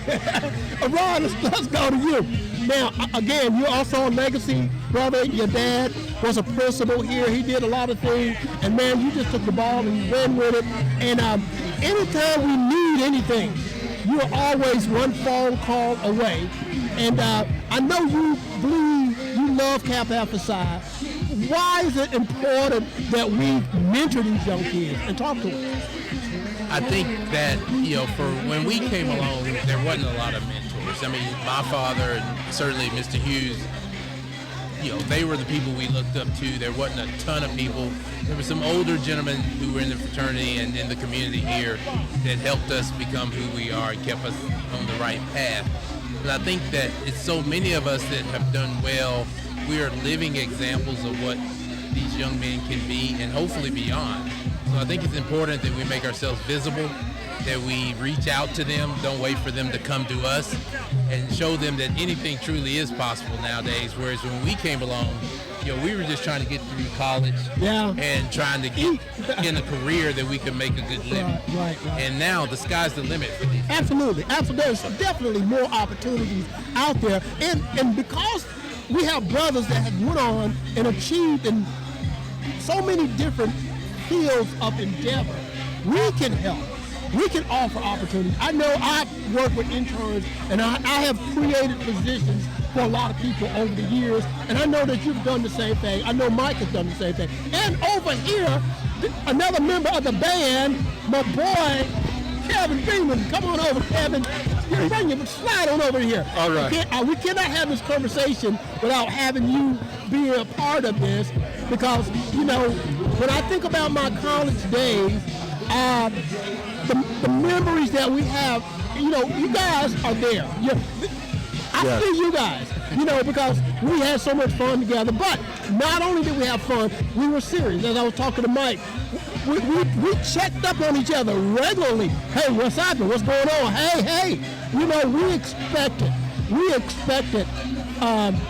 Ron, let's go to you. Now, again, you're also a legacy brother. Your dad was a principal here. He did a lot of things, and man, you just took the ball and you ran with it. And anytime we need anything, you are always one phone call away. And I know you love Kappa Alpha Psi. Why is it important that we mentor these young kids and talk to them? I think that, for when we came along, there wasn't a lot of mentors. I mean, my father and certainly Mr. Hughes, they were the people we looked up to. There wasn't a ton of people. There were some older gentlemen who were in the fraternity and in the community here that helped us become who we are and kept us on the right path. And I think that it's so many of us that have done well. We are living examples of what these young men can be and hopefully beyond. So I think it's important that we make ourselves visible, that we reach out to them, don't wait for them to come to us, and show them that anything truly is possible nowadays. Whereas when we came along, we were just trying to get through college and trying to get in a career that we could make a good living. Right. And now the sky's the limit for these. Absolutely. There's definitely more opportunities out there. And because we have brothers that have went on and achieved in so many different fields of endeavor, we can help. We can offer opportunities. I know I've worked with interns, and I have created positions for a lot of people over the years, and I know that you've done the same thing. I know Mike has done the same thing. And over here, another member of the band, my boy, Kevin Beeman. Come on over, Kevin. Slide on over here. All right. We cannot have this conversation without having you be a part of this, because, when I think about my college days, the memories that we have, you guys are there. I see you guys, because we had so much fun together. But not only did we have fun, we were serious. As I was talking to Mike, we checked up on each other regularly. Hey, what's happening? What's going on? Hey. We expected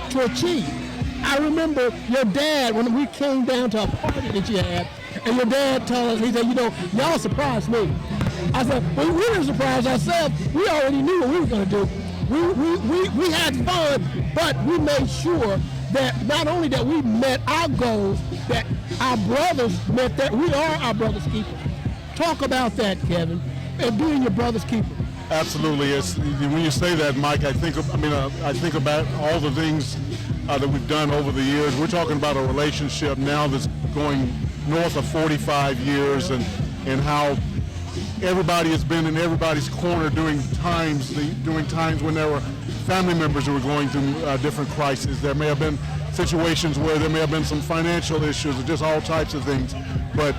to achieve. I remember your dad, when we came down to a party that you had, and your dad told us, he said, y'all surprised me. I said, well, we didn't surprise ourselves. We already knew what we were going to do. We had fun, but we made sure that not only that we met our goals, that our brothers met that. We are our brother's keeper. Talk about that, Kevin, and being your brother's keeper. Absolutely. When you say that, Mike, I think about all the things that we've done over the years. We're talking about a relationship now that's going north of 45 years, and how everybody has been in everybody's corner during times when there were family members who were going through different crises. There may have been situations where there may have been some financial issues or just all types of things, but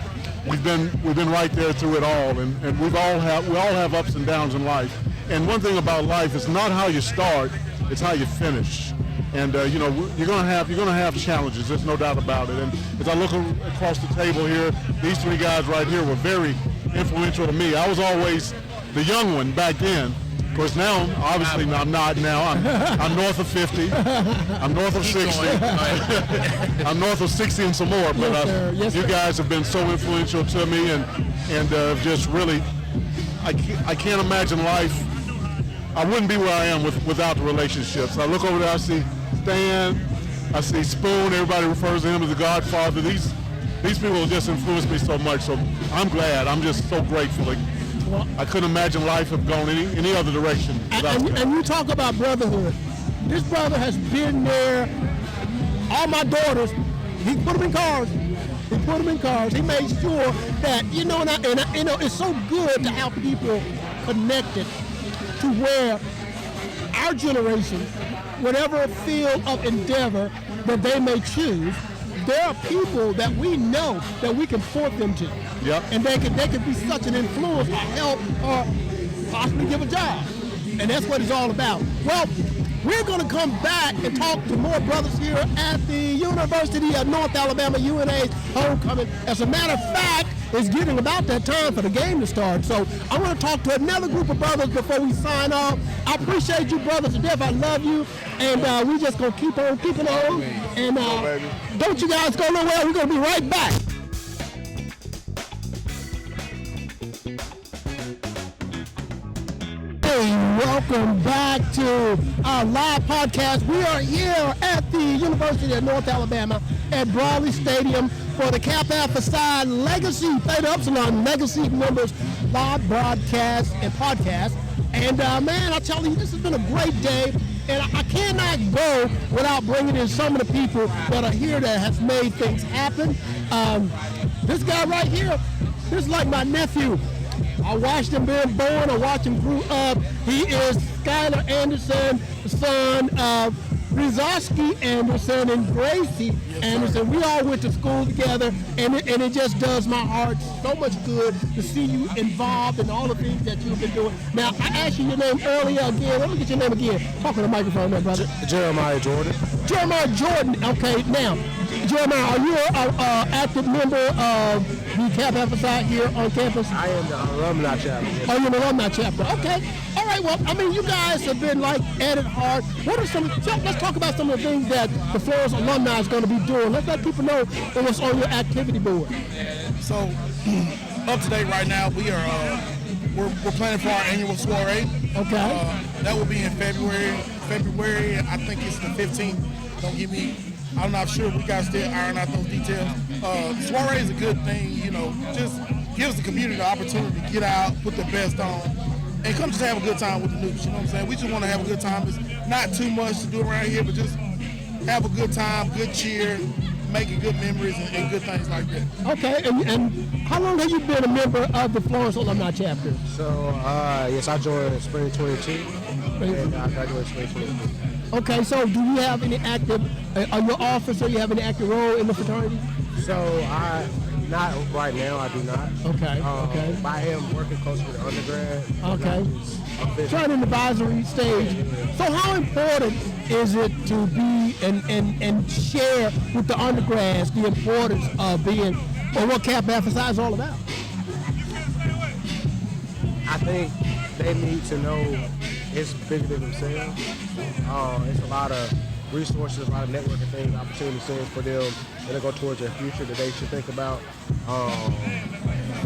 we've been right there through it all, and we all have ups and downs in life. And one thing about life is not how you start, it's how you finish. And you're gonna have challenges. There's no doubt about it. And as I look across the table here, these three guys right here were very influential to me. I was always the young one back then. Of course, now, obviously, I'm not now. I'm north of 50. I'm north of 60. I'm north of 60 and some more. But you guys have been so influential to me, and just really, I can't imagine life. I wouldn't be where I am without the relationships. I look over there, I see Stan, I see Spoon. Everybody refers to him as the Godfather. These people just influenced me so much. So I'm glad. I'm just so grateful. Like, I couldn't imagine life have gone any other direction. And you talk about brotherhood. This brother has been there. All my daughters, he put them in cars. He made sure that, you know, and you know, it's so good to have people connected to where our generation, whatever field of endeavor that they may choose, there are people that we know that we can point them to. Yep. And they could be such an influence or help or possibly give a job. And that's what it's all about. Well, we're going to come back and talk to more brothers here at the University of North Alabama, UNA's homecoming. As a matter of fact, it's getting about that time for the game to start. So I want to talk to another group of brothers before we sign off. I appreciate you brothers to death. I love you. And we just going to keep on keeping on. And don't you guys go nowhere. We're going to be right back. Welcome back to our live podcast. We are here at the University of North Alabama at Brawley Stadium for the Kappa Alpha Psi Legacy Theta Upsilon Legacy Members live broadcast and podcast. And man, I tell you, this has been a great day. And I cannot go without bringing in some of the people that are here that has made things happen. This guy right here, this is like my nephew. I watched him being born. I watched him grow up. He is Skylar Anderson, the son of Rizowski Anderson and Gracie Anderson. We all went to school together, and it just does my heart so much good to see you involved in all the things that you've been doing. Now, I asked you your name earlier again. Let me get your name again. Talk on the microphone there, brother. Jeremiah Jordan. Jeremiah Jordan. Okay, now, Jeremiah, are you an active member of the Kappa Alpha Psi here on campus? I am the alumni chapter. Oh, you're an alumni chapter. Okay. All right. Well, I mean, you guys have been like at it hard. What are let's talk about some of the things that the Florence alumni is going to be doing. Let's let people know what's on your activity board. So, up to date right now, we're planning for our annual soiree. Okay. That will be in February. I think it's the 15th. I'm not sure. We got to still iron out those details. Soiree is a good thing, you know, just gives the community the opportunity to get out, put their best on, and come just have a good time with the Newps, you know what I'm saying? We just want to have a good time. It's not too much to do around here, but just have a good time, good cheer, making good memories and good things like that. Okay, and how long have you been a member of the Florence Alumni Chapter? So, yes, I joined in spring 22, and I graduated spring 23. Okay, so do you have any active, are you an officer, you have any active role in the fraternity? So, not right now, I do not. Okay, okay. But I am working closely with the undergrad. Okay. Trying an advisory stage. So how important is it to be and share with the undergrads the importance of being, or what Kappa Alpha Psi is all about? I think they need to know it's bigger than themselves. It's a lot of resources, a lot of networking things, opportunity things for them that go towards their future that they should think about.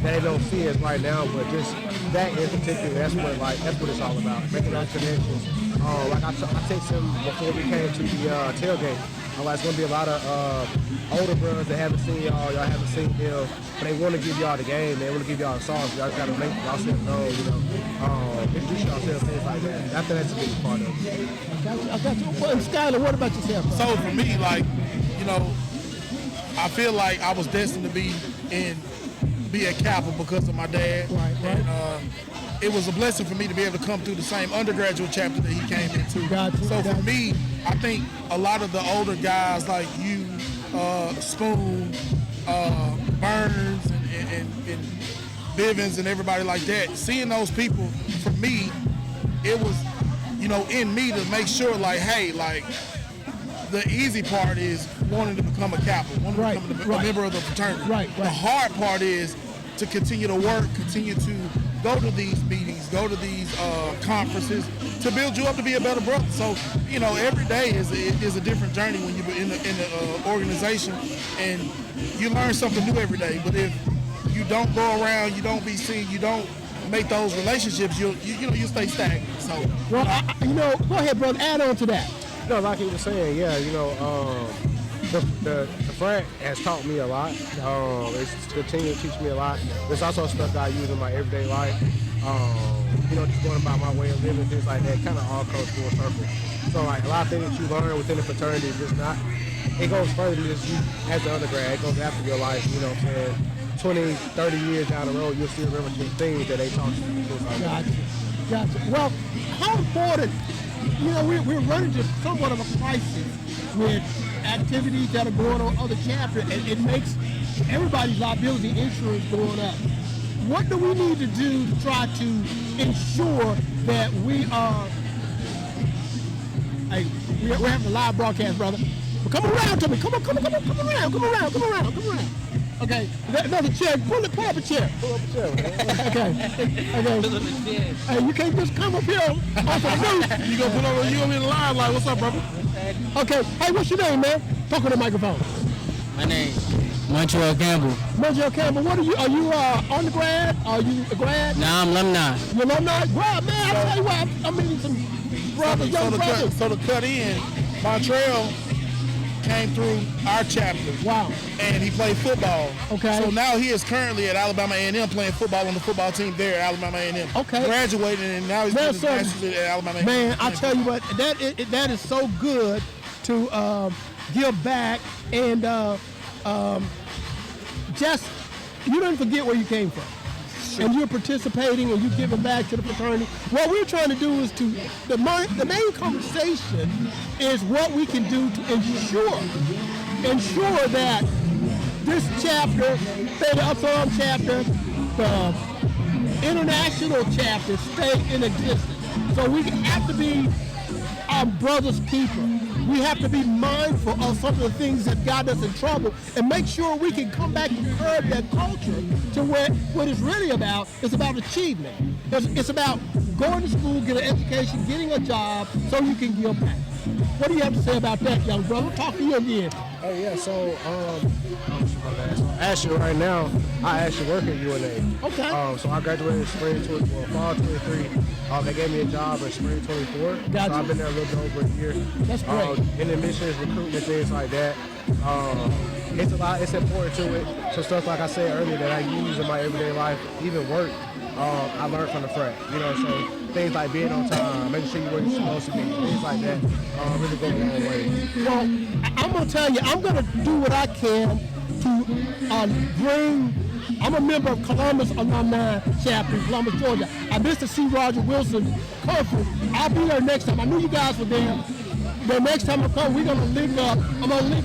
They don't see it right now, but just that in particular, that's what it's all about. Making those connections. Like I texted him before we came to the tailgate. It's going to be a lot of older brothers that haven't seen y'all haven't seen them, but they want to give y'all the game, they want to give y'all a song, so y'all got to make yourself known, you know, introduce yourself, things like that. I think that's a big part of it. I got you. Well, Skylar, what about yourself? So for me, like, you know, I feel like I was destined to be at Kappa because of my dad. Right. And, it was a blessing for me to be able to come through the same undergraduate chapter that he came into. So for me, I think a lot of the older guys like you, Spoon, Burns, and Bivens, and everybody like that, seeing those people, for me, it was, you know, in me to make sure, like, hey, like, the easy part is wanting to become a Kappa, wanting to become a member of the fraternity. Right. The hard part is to continue to work, continue to go to these meetings, go to these conferences to build you up to be a better brother. So, you know, every day is a different journey when you're in the organization, and you learn something new every day. But if you don't go around, you don't be seen, you don't make those relationships, you stay stagnant. So, well, go ahead, brother. Add on to that. No, like he was saying, yeah, the frat has taught me a lot. It's continued to teach me a lot. There's also stuff that I use in my everyday life. Just going about my way of living, things like that, kind of all comes full circle. So like a lot of things that you learn within the fraternity is just not, it goes further than just you as an undergrad. It goes after your life, 20, 30 years down the road, you'll still remember the things that they taught you. Gotcha. Well, how important, we're running into somewhat of a crisis with activities that are going on other chapters, and it makes everybody's liability insurance going up. What do we need to do to try to ensure that we are, we're having a live broadcast, brother. Well, come around to me. Come around. Okay, another chair. Pull up a chair. Okay. Hey, you can't just come up here off the roof. You gonna be in the line like, what's up, brother? Okay. Hey, what's your name, man? Talk on the microphone. My name, Montreal Campbell. Montreal Campbell, what are you? Are you undergrad? Are you a grad? Nah, I'm alumni. You alumni? Well, man, I tell you what, I'm meeting some brothers, young brothers. So to cut in, Montreal came through our chapter. Wow. And he played football. Okay. So now he is currently at Alabama A&M playing football on the football team there at Alabama A&M. Okay. Graduated and now he's doing his master's at Alabama A&M. Man, I tell you what, that is so good to give back and just, you don't forget where you came from. Sure. And you're participating and you're giving back to the fraternity. What we're trying to do is the main conversation is what we can do to ensure that this chapter, the Upsilon chapter, the international chapter stay in existence. So we have to be our brother's keeper. We have to be mindful of some of the things that got us in trouble and make sure we can come back and curb that culture to what it's really about. It's about achievement. It's about going to school, get an education, getting a job so you can give back. What do you have to say about that, young brother? Talk to you again. Oh yeah, so actually right now, I actually work at UNA. Okay. So I graduated in fall 23. They gave me a job in spring 24. Gotcha. So I've been there a little bit over a year. That's great. In admissions, recruitment, things like that. It's a lot. It's important to it. So stuff like I said earlier that I use in my everyday life, even work. I learned from the frat. So things like being on time, making sure you're where you're supposed to be, things like that, really go a long way. Well, I'm gonna tell you, I'm gonna do what I can to bring. I'm a member of Columbus Alumni Chapter in Columbus, Georgia. I missed the C. Roger Wilson conference. I'll be there next time. I knew you guys were there. The next time I come, we're gonna link up. I'm gonna link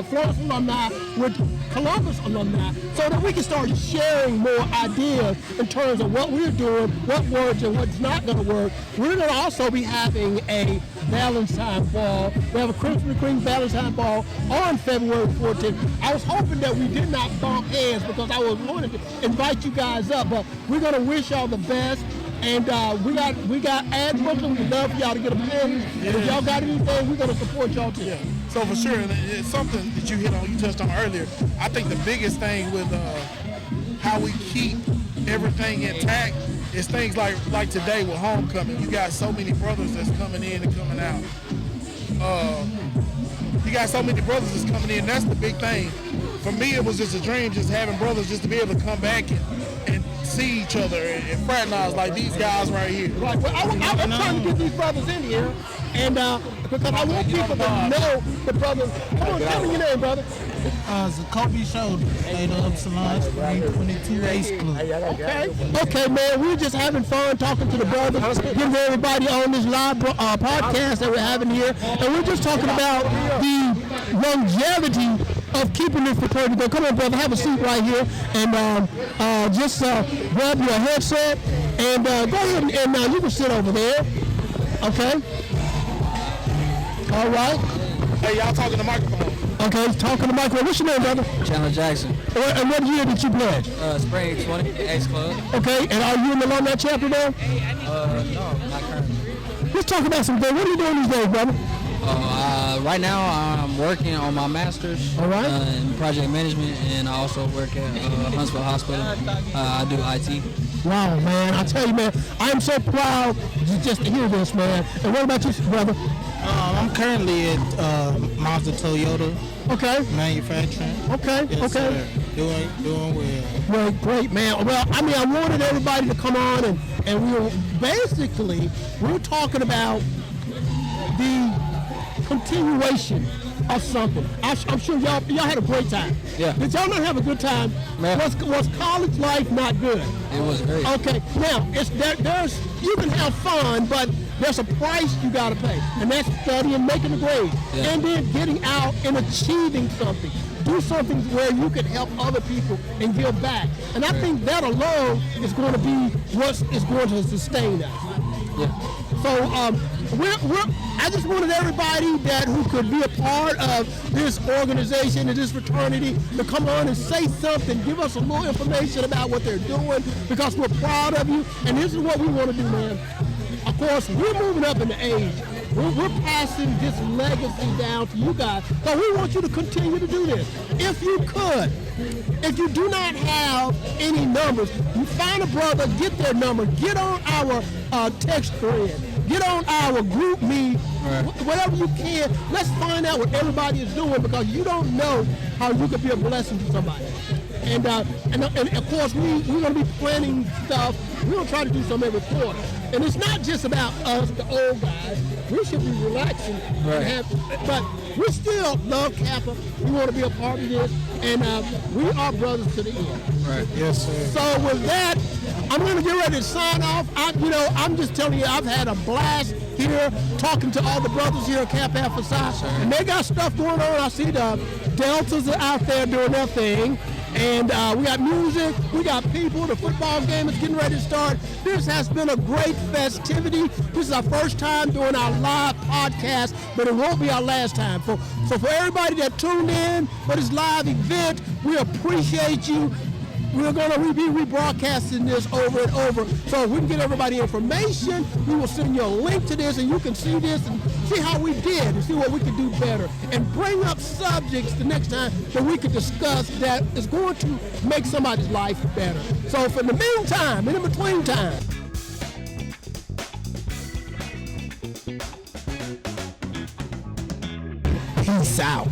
Florence alumni with Columbus alumni so that we can start sharing more ideas in terms of what we're doing, what works and what's not going to work. We're going to also be having a Valentine Ball. We have a Christmas Cream Valentine Ball on February 14th. I was hoping that we did not bump heads because I was wanting to invite you guys up, but we're going to wish y'all the best. And we got ad Brooklyn. We'd love for y'all to get a pen. Yeah. If y'all got anything, we're gonna support y'all too. Yeah. So for sure, and it's something that you touched on earlier. I think the biggest thing with how we keep everything intact is things like today with homecoming. You got so many brothers that's coming in and coming out. You got so many brothers that's coming in. That's the big thing. For me, it was just a dream, just having brothers, just to be able to come back and see each other and fraternize like these guys right here. Right. Well, I'm trying to get these brothers in here, and because I want people to know the brothers. Come on, tell me your name, brother. Zacoby Shoulder, Theta, Upsilon, 22 Ace Club. Okay, man, we're just having fun talking to the brothers, getting everybody on this live podcast that we're having here, and we're just talking about the longevity of keeping this fraternity going. Come on, brother, have a seat right here, and just grab your headset, and go ahead and you can sit over there, okay? All right. Hey, y'all talking to the microphone. Okay, talking to the microphone. What's your name, brother? Chandler Jackson. And what year did you pledge? Spring 20, Ace Club. Okay, and are you in the alumni chapter there? No, not currently. Let's talk about some things. What are you doing these days, brother? Right now, I'm working on my master's in project management, and I also work at Huntsville Hospital. I do IT. Wow, man. I tell you, man, I am so proud just to hear this, man. And what about you, brother? I'm currently at Mazda Toyota. Okay. Manufacturing. Okay. Yes, okay. Sir. Doing well. Great, man. Well, I mean, I wanted everybody to come on, and we were talking about the continuation of something. I'm sure y'all had a great time. Yeah. Did y'all not have a good time? Man. Was college life not good? It was great. Okay. Now, there's you can have fun, but there's a price you got to pay, and that's studying, making the grade, and then getting out and achieving something. Do something where you can help other people and give back. And I think that alone is going to be what is going to sustain us. Yeah. So I just wanted everybody who could be a part of this organization and this fraternity to come on and say something, give us a little information about what they're doing, because we're proud of you. And this is what we want to do, man. Of course, we're moving up in the age. We're passing this legacy down to you guys. So we want you to continue to do this. If you could, if you do not have any numbers, you find a brother, get their number, get on our text thread, get on our group meet, whatever you can. Let's find out what everybody is doing, because you don't know how you could be a blessing to somebody. And of course, we're going to be planning stuff. We're going to try to do some every quarter. And it's not just about us, the old guys. We should be relaxing. But we still love Kappa. We want to be a part of this. And we are brothers to the end. Right. Yes, sir. So with that, I'm going to get ready to sign off. I'm just telling you, I've had a blast here talking to all the brothers here at Kappa Alpha Psi. And they got stuff going on. I see the Deltas are out there doing their thing. And we got music, we got people, the football game is getting ready to start. This has been a great festivity. This is our first time doing our live podcast, but it won't be our last time. So for everybody that tuned in for this live event, we appreciate you. We're going to be rebroadcasting this over and over. So if we can get everybody information, we will send you a link to this, and you can see this and see how we did and see what we can do better. And bring up subjects the next time that we can discuss that is going to make somebody's life better. So for the meantime, in between time, peace out.